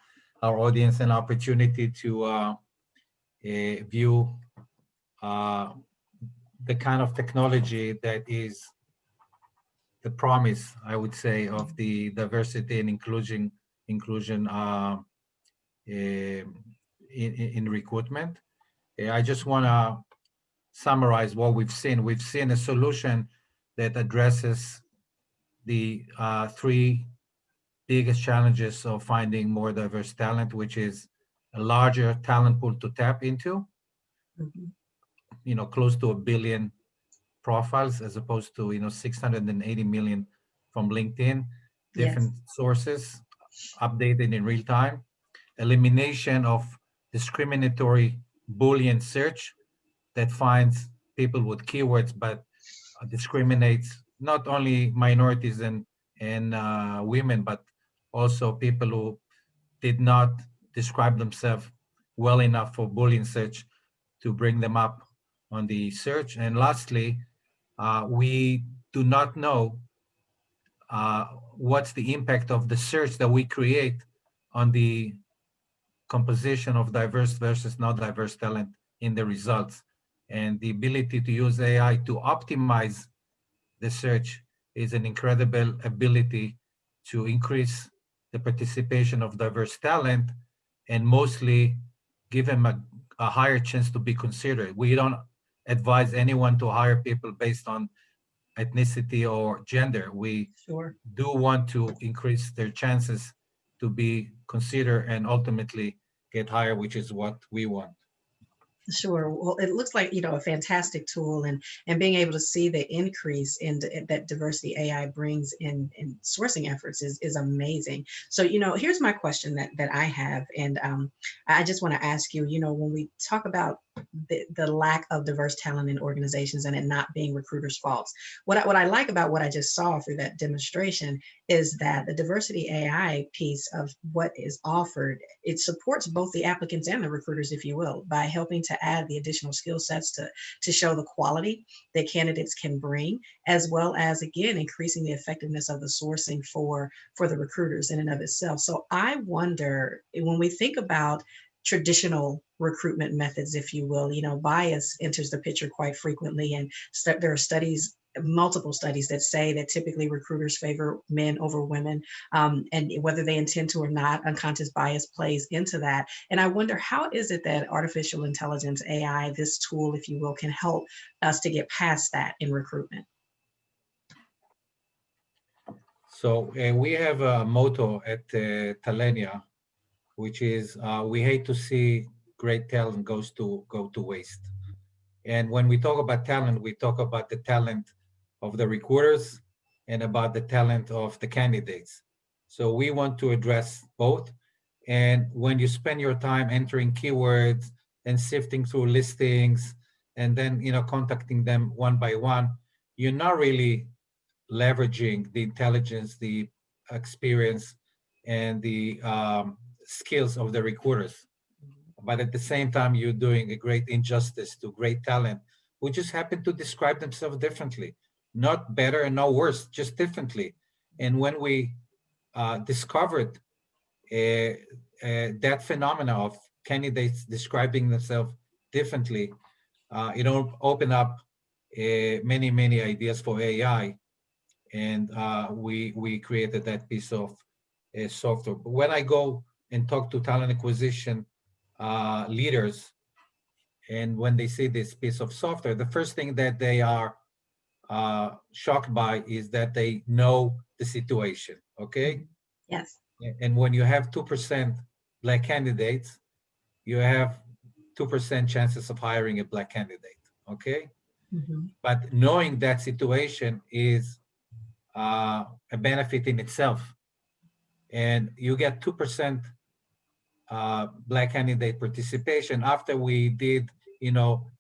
audience an opportunity to view the kind of technology that is the promise, I would say, of the diversity and inclusion in recruitment. I just want to summarize what we've seen. We've seen a solution that addresses the three biggest challenges of finding more diverse talent, which is a larger talent pool to tap into, Mhm. close to 1 billion profiles as opposed to, 680 million from LinkedIn, Yes, different sources updated in real time, elimination of discriminatory Boolean search that finds people with keywords, but discriminates not only minorities and women, but also people who did not describe themselves well enough for Boolean search to bring them up on the search. And lastly, we do not know what's the impact of the search that we create on the composition of diverse versus not diverse talent in the results. And the ability to use AI to optimize the search is an incredible ability to increase the participation of diverse talent and mostly give them a higher chance to be considered. We don't advise anyone to hire people based on ethnicity or gender. We sure. do want to increase their chances to be considered and ultimately get hired, which is what we want. Sure. Well, it looks like, a fantastic tool, and being able to see the increase in that diversity AI brings in sourcing efforts is amazing. So, here's my question that I have, and I just want to ask you, when we talk about the lack of diverse talent in organizations and it not being recruiters' faults, what I like about what I just saw through that demonstration is that the diversity AI piece of what is offered, it supports both the applicants and the recruiters, if you will, by helping to add the additional skill sets to show the quality that candidates can bring, as well as, again, increasing the effectiveness of the sourcing for the recruiters in and of itself. So I wonder, when we think about traditional recruitment methods, if you will, bias enters the picture quite frequently, and there are multiple studies that say that typically recruiters favor men over women, and whether they intend to or not, unconscious bias plays into that. And I wonder, how is it that artificial intelligence, AI, this tool, if you will, can help us to get past that in recruitment? So we have a motto at Talenia, which is we hate to see great talent go to waste. And when we talk about talent, we talk about the talent of the recruiters and about the talent of the candidates. So we want to address both. And when you spend your time entering keywords and sifting through listings and then contacting them one by one, you're not really leveraging the intelligence, the experience, and the skills of the recruiters. But at the same time, you're doing a great injustice to great talent who just happen to describe themselves differently, not better and not worse, just differently. And when we discovered that phenomena of candidates describing themselves differently, opened up many ideas for AI, and we created that piece of software. But when I go and talk to talent acquisition leaders, and when they see this piece of software, the first thing that they are shocked by is that they know the situation. Okay. Yes. And when you have 2% Black candidates, you have 2% chances of hiring a Black candidate. Okay. Mm-hmm. But knowing that situation is a benefit in itself. And you get 2% Black candidate participation after we did,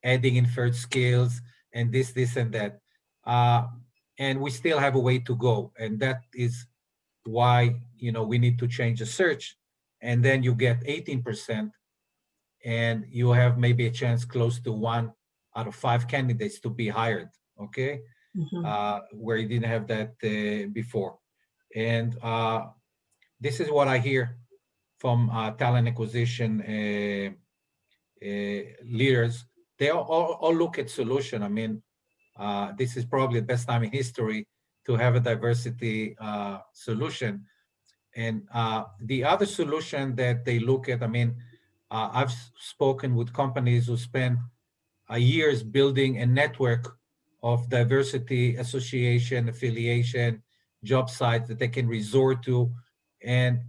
adding inferred skills and this and that. And we still have a way to go. And that is why, we need to change the search. And then you get 18%, and you have maybe a chance close to 1 out of 5 candidates to be hired. Okay. Mm-hmm. Where you didn't have that before. And this is what I hear from talent acquisition leaders. They all look at solution. I mean, this is probably the best time in history to have a diversity solution. And the other solution that they look at, I mean, I've spoken with companies who spend years building a network of diversity association, affiliation, job sites that they can resort to and,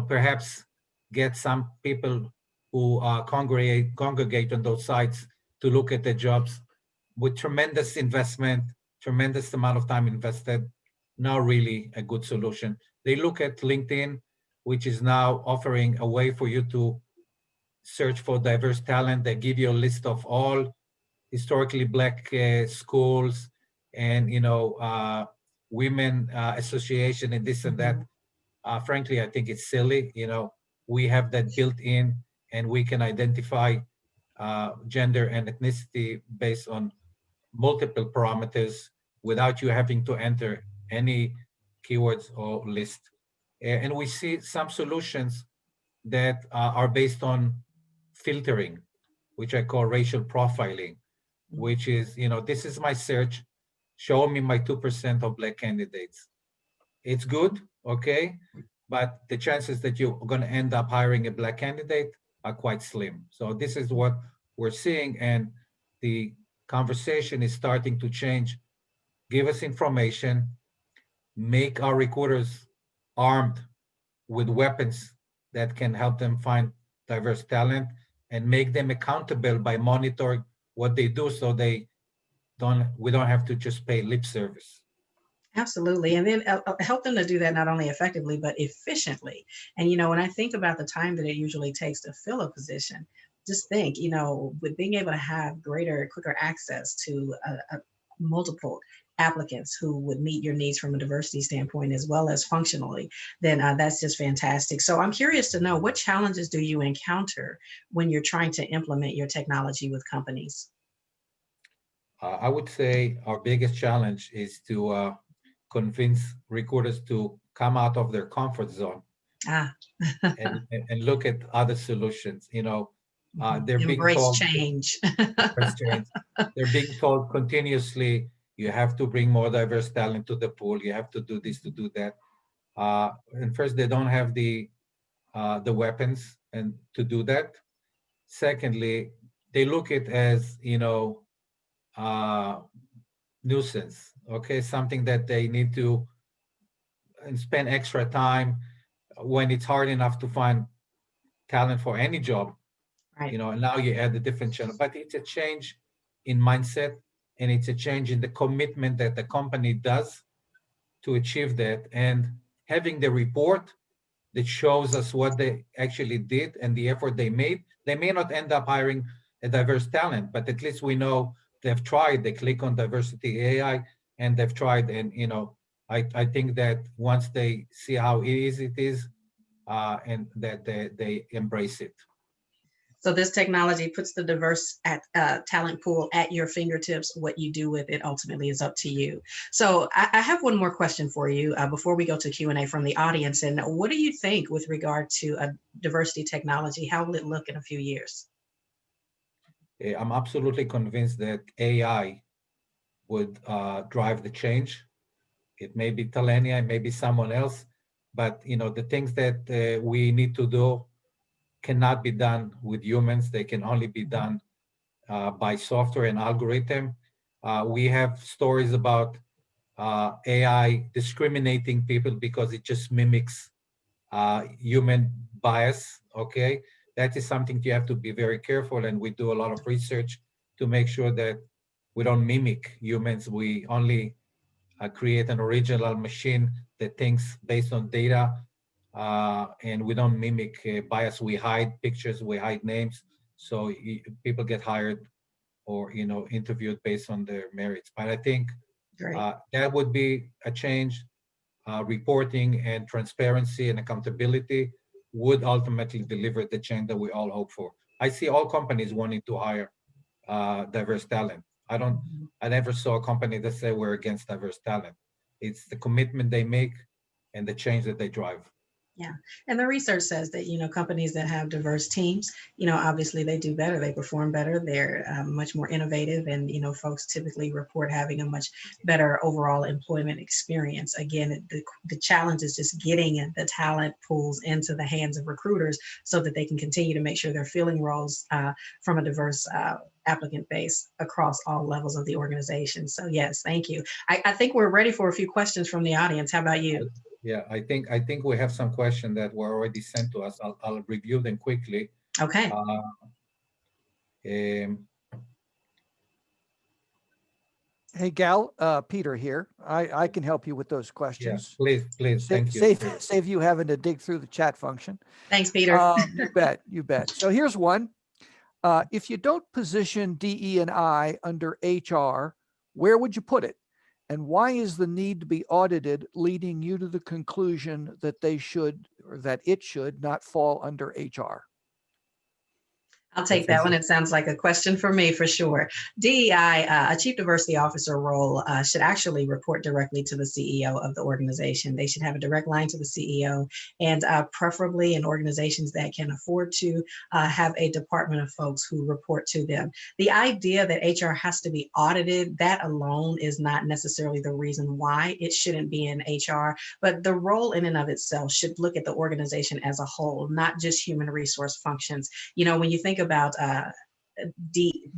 perhaps get some people who congregate on those sites to look at the jobs with tremendous investment, tremendous amount of time invested, not really a good solution. They look at LinkedIn, which is now offering a way for you to search for diverse talent. They give you a list of all historically Black schools and, women association and this and that. Frankly, I think it's silly. We have that built in, and we can identify gender and ethnicity based on multiple parameters without you having to enter any keywords or list. And we see some solutions that are based on filtering, which I call racial profiling, which is, this is my search, show me my 2% of Black candidates. It's good, okay, but the chances that you're going to end up hiring a Black candidate are quite slim. So this is what we're seeing, and the conversation is starting to change. Give us information, make our recruiters armed with weapons that can help them find diverse talent, and make them accountable by monitoring what they do, so we don't have to just pay lip service. Absolutely. And then help them to do that not only effectively, but efficiently. And, when I think about the time that it usually takes to fill a position, just think, with being able to have quicker access to multiple applicants who would meet your needs from a diversity standpoint as well as functionally, then that's just fantastic. So I'm curious to know, what challenges do you encounter when you're trying to implement your technology with companies? I would say our biggest challenge is to convince recruiters to come out of their comfort zone and look at other solutions. They're being Embrace told change. They're being told continuously, you have to bring more diverse talent to the pool. You have to do this, to do that. And first, they don't have the weapons and to do that. Secondly, they look at as nuisance. Okay, something that they need to spend extra time when it's hard enough to find talent for any job. Right. And now you add a different channel, but it's a change in mindset, and it's a change in the commitment that the company does to achieve that, and having the report that shows us what they actually did and the effort they made. They may not end up hiring a diverse talent, but at least we know they've tried. They click on diversity AI and they've tried. And I think that once they see how easy it is, and that they embrace it. So this technology puts the diverse talent pool at your fingertips. What you do with it ultimately is up to you. So I have one more question for you before we go to Q&A from the audience. And what do you think with regard to diversity technology? How will it look in a few years? I'm absolutely convinced that AI would drive the change. It may be Talenia, it may be someone else, but the things that we need to do cannot be done with humans. They can only be done by software and algorithm. We have stories about AI discriminating people because it just mimics human bias, okay? That is something you have to be very careful, and we do a lot of research to make sure that we don't mimic humans. We only create an original machine that thinks based on data, and we don't mimic bias. We hide pictures, we hide names, so people get hired or interviewed based on their merits. But I think that would be a change. Reporting and transparency and accountability would ultimately deliver the change that we all hope for. I see all companies wanting to hire diverse talent. I never saw a company that say we're against diverse talent. It's the commitment they make and the change that they drive. Yeah. And the research says that, companies that have diverse teams, obviously they do better, they perform better, they're much more innovative, and, folks typically report having a much better overall employment experience. Again, the challenge is just getting the talent pools into the hands of recruiters so that they can continue to make sure they're filling roles from a diverse applicant base across all levels of the organization. So yes, thank you. I think we're ready for a few questions from the audience. How about you? Yeah, I think we have some questions that were already sent to us. I'll review them quickly. Okay. Hey, Gal, Peter here. I can help you with those Yeah, questions. please, thank you. Save you having to dig through the chat function. Thanks, Peter. You bet, you bet. So here's one. If you don't position DE&I under HR, where would you put it? And why is the need to be audited leading you to the conclusion that they should, or that it should not fall under HR? I'll take that one. It sounds like a question for me for sure. DEI, a chief diversity officer role, should actually report directly to the CEO of the organization. They should have a direct line to the CEO, and preferably in organizations that can afford to have a department of folks who report to them. The idea that HR has to be audited, that alone is not necessarily the reason why it shouldn't be in HR, but the role in and of itself should look at the organization as a whole, not just human resource functions. You know, when you think about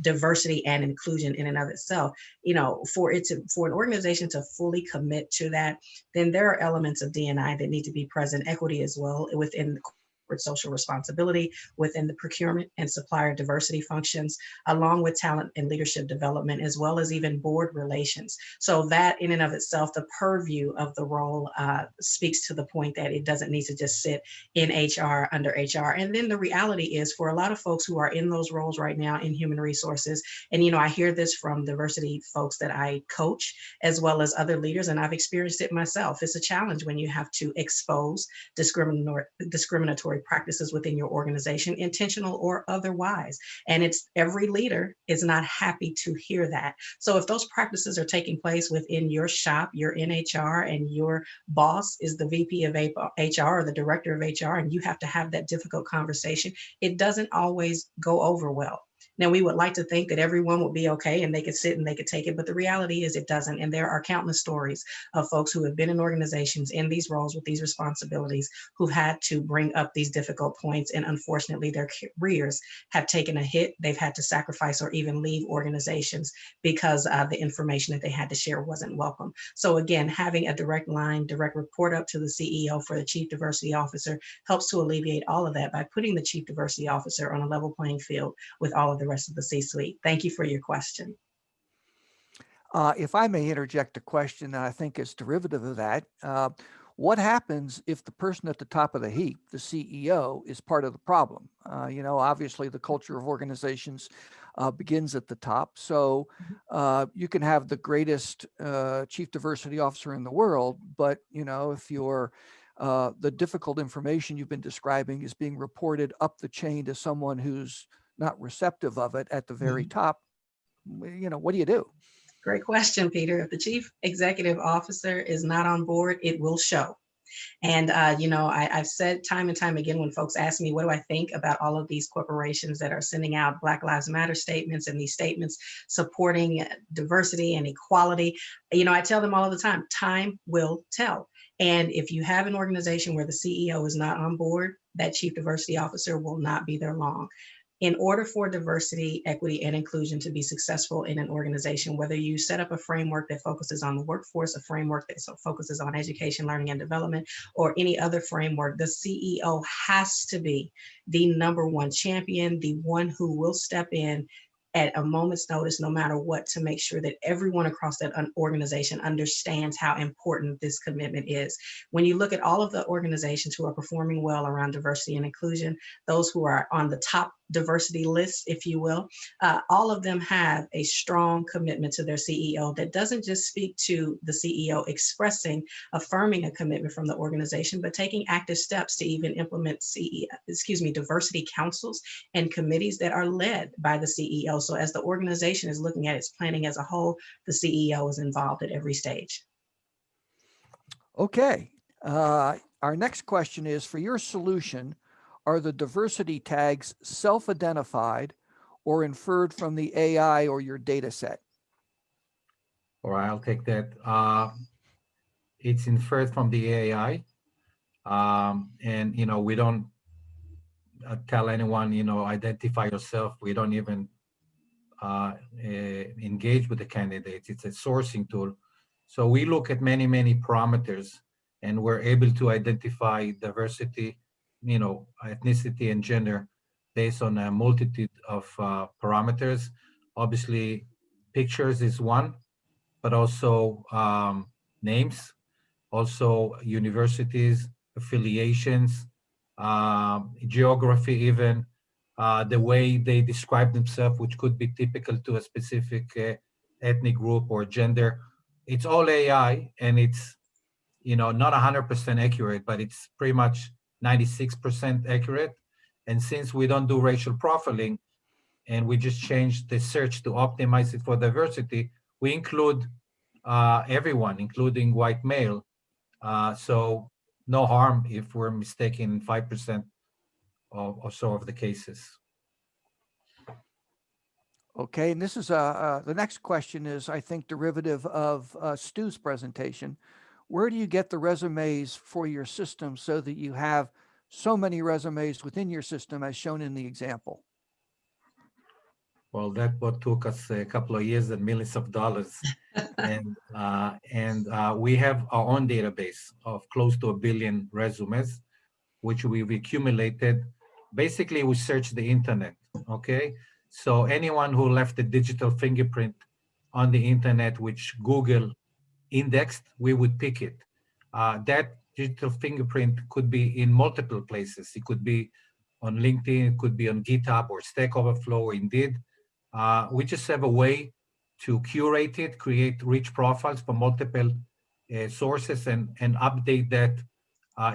diversity and inclusion in and of itself, you know, for an organization to fully commit to that, then there are elements of D&I that need to be present, equity as well within the social responsibility, within the procurement and supplier diversity functions, along with talent and leadership development, as well as even board relations. So that in and of itself, the purview of the role speaks to the point that it doesn't need to just sit in HR, under HR. And then the reality is, for a lot of folks who are in those roles right now in human resources, and you know, I hear this from diversity folks that I coach, as well as other leaders, and I've experienced it myself. It's a challenge when you have to expose discriminatory practices within your organization, intentional or otherwise. And it's every leader is not happy to hear that. So if those practices are taking place within your shop, you're in HR, and your boss is the VP of HR or the director of HR, and you have to have that difficult conversation, it doesn't always go over well. Now, we would like to think that everyone would be okay and they could sit and they could take it, but the reality is it doesn't. And there are countless stories of folks who have been in organizations in these roles with these responsibilities who've had to bring up these difficult points. And unfortunately, their careers have taken a hit. They've had to sacrifice or even leave organizations because the information that they had to share wasn't welcome. So again, having a direct line, direct report up to the CEO for the chief diversity officer helps to alleviate all of that by putting the chief diversity officer on a level playing field with all of the rest of the C-suite. Thank you for your question. If I may interject a question that I think is derivative of that, what happens if the person at the top of the heap, the CEO, is part of the problem? You know, obviously the culture of organizations begins at the top. So you can have the greatest chief diversity officer in the world, but you know, if you're the difficult information you've been describing is being reported up the chain to someone who's not receptive of it at the very top, you know, what do you do? Great question, Peter. If the chief executive officer is not on board, it will show. And, you know, I've said time and time again, when folks ask me, what do I think about all of these corporations that are sending out Black Lives Matter statements and these statements supporting diversity and equality, you know, I tell them all of the time will tell. And if you have an organization where the CEO is not on board, that chief diversity officer will not be there long. In order for diversity, equity, and inclusion to be successful in an organization, whether you set up a framework that focuses on the workforce, a framework that focuses on education, learning, and development, or any other framework, the CEO has to be the number one champion, the one who will step in at a moment's notice, no matter what, to make sure that everyone across that organization understands how important this commitment is. When you look at all of the organizations who are performing well around diversity and inclusion, those who are on the top diversity list, if you will, all of them have a strong commitment to their CEO that doesn't just speak to the CEO expressing, affirming a commitment from the organization, but taking active steps to even implement diversity councils and committees that are led by the CEO. So as the organization is looking at its planning as a whole, the CEO is involved at every stage. Okay. Our next question is, for your solution, are the diversity tags self-identified or inferred from the AI or your data set? All right, I'll take that. It's inferred from the AI. And, you know, we don't tell anyone, you know, identify yourself. We don't even engage with the candidates. It's a sourcing tool. So we look at many parameters and we're able to identify diversity, ethnicity and gender based on a multitude of parameters. Obviously, pictures is one, but also names, also universities, affiliations, geography even, the way they describe themselves, which could be typical to a specific ethnic group or gender. It's all AI, and it's not 100% accurate, but it's pretty much 96% accurate. And since we don't do racial profiling, and we just changed the search to optimize it for diversity, we include everyone, including white male. So no harm if we're mistaken 5% or so of the cases. Okay, and this is the next question is, I think, derivative of Stu's presentation. Where do you get the resumes for your system so that you have so many resumes within your system as shown in the example? Well, that what took us a couple of years and millions of dollars. and we have our own database of close to 1 billion resumes, which we've accumulated. Basically, we search the internet, okay? So anyone who left a digital fingerprint on the internet, which Google indexed, we would pick it. That digital fingerprint could be in multiple places. It could be on LinkedIn, it could be on GitHub or Stack Overflow or Indeed. We just have a way to curate it, create rich profiles for multiple sources and update that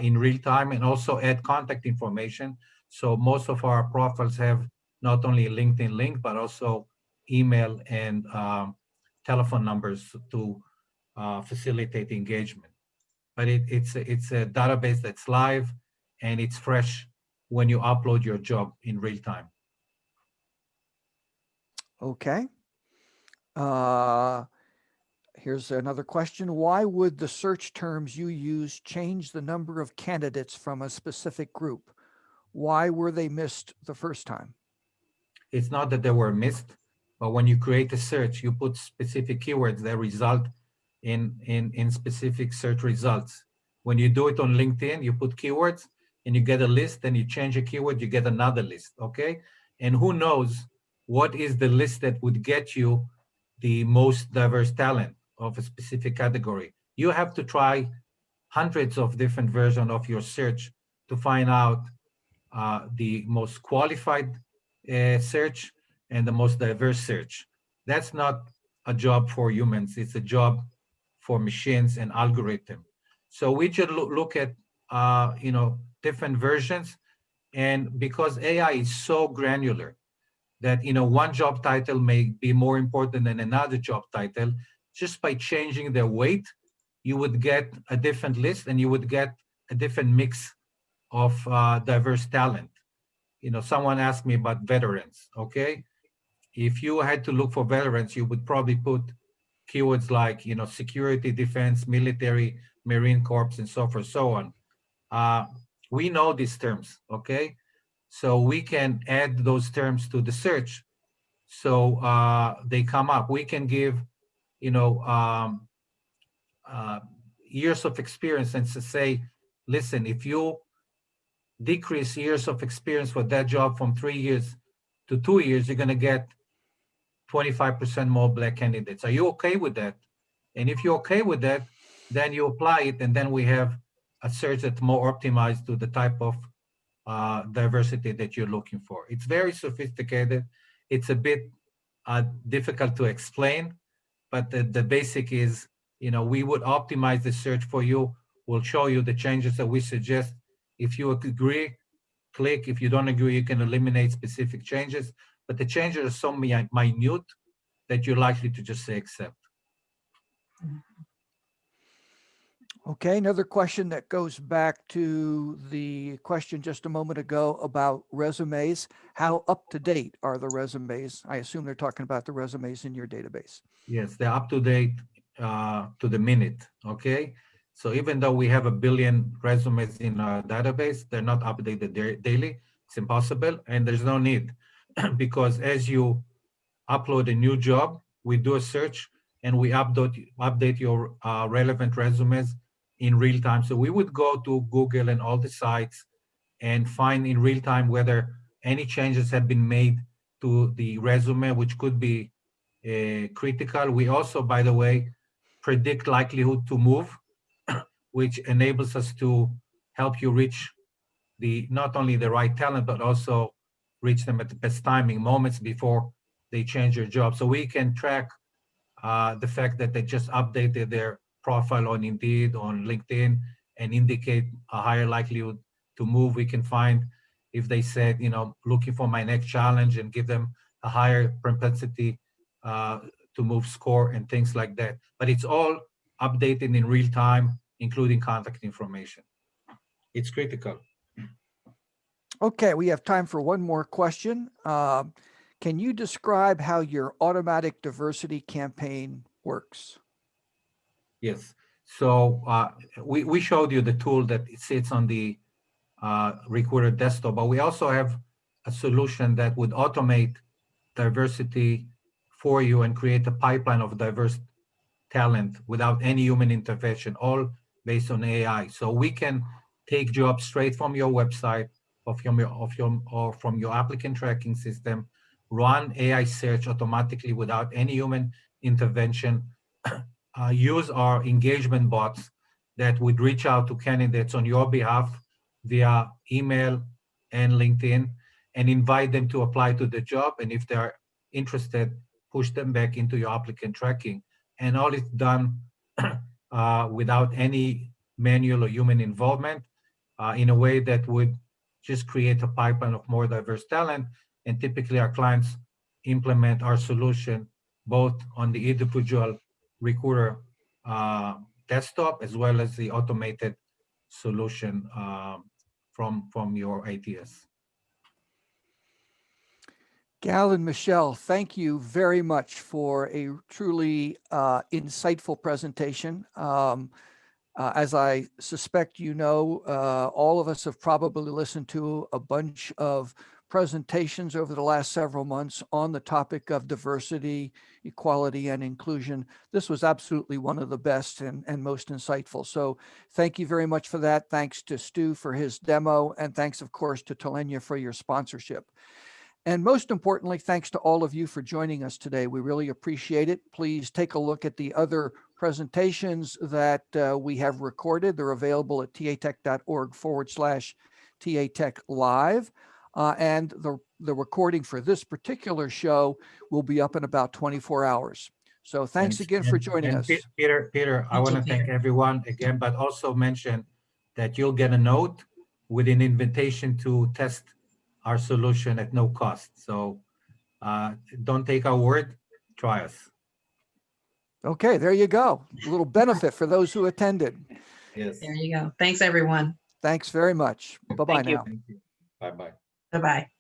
in real time, and also add contact information. So most of our profiles have not only a LinkedIn link, but also email and telephone numbers to facilitate engagement. But it's a database that's live and it's fresh when you upload your job in real time. Okay. Here's another question. Why would the search terms you use change the number of candidates from a specific group? Why were they missed the first time? It's not that they were missed, but when you create a search, you put specific keywords that result in specific search results. When you do it on LinkedIn, you put keywords and you get a list, then you change a keyword, you get another list, okay? And who knows what is the list that would get you the most diverse talent of a specific category. You have to try hundreds of different versions of your search to find out the most qualified search and the most diverse search. That's not a job for humans. It's a job for machines and algorithm. So we just look at different versions, and because AI is so granular that one job title may be more important than another job title, just by changing their weight, you would get a different list and you would get a different mix of diverse talent. Someone asked me about veterans, okay? If you had to look for veterans, you would probably put keywords like, security, defense, military, Marine Corps, and so forth, so on. We know these terms, okay? So we can add those terms to the search. So they come up. We can give, years of experience and to say, listen, if you decrease years of experience for that job from 3 years to 2 years, you're going to get 25% more Black candidates. Are you okay with that? And if you're okay with that, then you apply it, and then we have a search that's more optimized to the type of diversity that you're looking for. It's very sophisticated. It's a bit difficult to explain, but the basic is, we would optimize the search for you. We'll show you the changes that we suggest. If you agree, click. If you don't agree, you can eliminate specific changes. But the changes are so minute that you're likely to just say accept. Okay, another question that goes back to the question just a moment ago about resumes. How up to date are the resumes? I assume they're talking about the resumes in your database. Yes, they're up to date to the minute, okay? So even though we have 1 billion resumes in our database, they're not updated daily. It's impossible, and there's no need because as you upload a new job, we do a search and we update your relevant resumes in real time. So we would go to Google and all the sites and find in real time whether any changes have been made to the resume, which could be critical. We also, by the way, predict likelihood to move, which enables us to help you reach not only the right talent, but also reach them at the best timing, moments before they change their job. So we can track the fact that they just updated their profile on Indeed, on LinkedIn, and indicate a higher likelihood to move. We can find if they said, looking for my next challenge, and give them a higher propensity to move score and things like that. But it's all updated in real time, including contact information. It's critical. Okay, we have time for one more question. Can you describe how your automatic diversity campaign works? Yes. So we showed you the tool that it sits on the Recruiter desktop, but we also have a solution that would automate diversity for you and create a pipeline of diverse talent without any human intervention, all based on AI. So we can take jobs straight from your website or from your applicant tracking system, run AI search automatically without any human intervention, use our engagement bots that would reach out to candidates on your behalf via email and LinkedIn and invite them to apply to the job. And if they're interested, push them back into your applicant tracking. And all is done without any manual or human involvement in a way that would just create a pipeline of more diverse talent. And typically our clients implement our solution both on the individual recruiter desktop as well as the automated solution from your ATS. Gal and Michelle, thank you very much for a truly insightful presentation. As I suspect you know, all of us have probably listened to a bunch of presentations over the last several months on the topic of diversity, equality, and inclusion. This was absolutely one of the best and most insightful. So thank you very much for that. Thanks to Stu for his demo, and thanks, of course, to Talenya for your sponsorship. And most importantly, thanks to all of you for joining us today. We really appreciate it. Please take a look at the other presentations that we have recorded. They're available at tatech.org/TAtech live. And the recording for this particular show will be up in about 24 hours. So thanks again for joining us. Peter, I want to thank everyone again, but also mention that you'll get a note with an invitation to test our solution at no cost. So don't take our word, try us. Okay, there you go. A little benefit for those who attended. Yes. There you go. Thanks, everyone. Thanks very much. Bye-bye now. Thank you. Bye-bye. Bye-bye.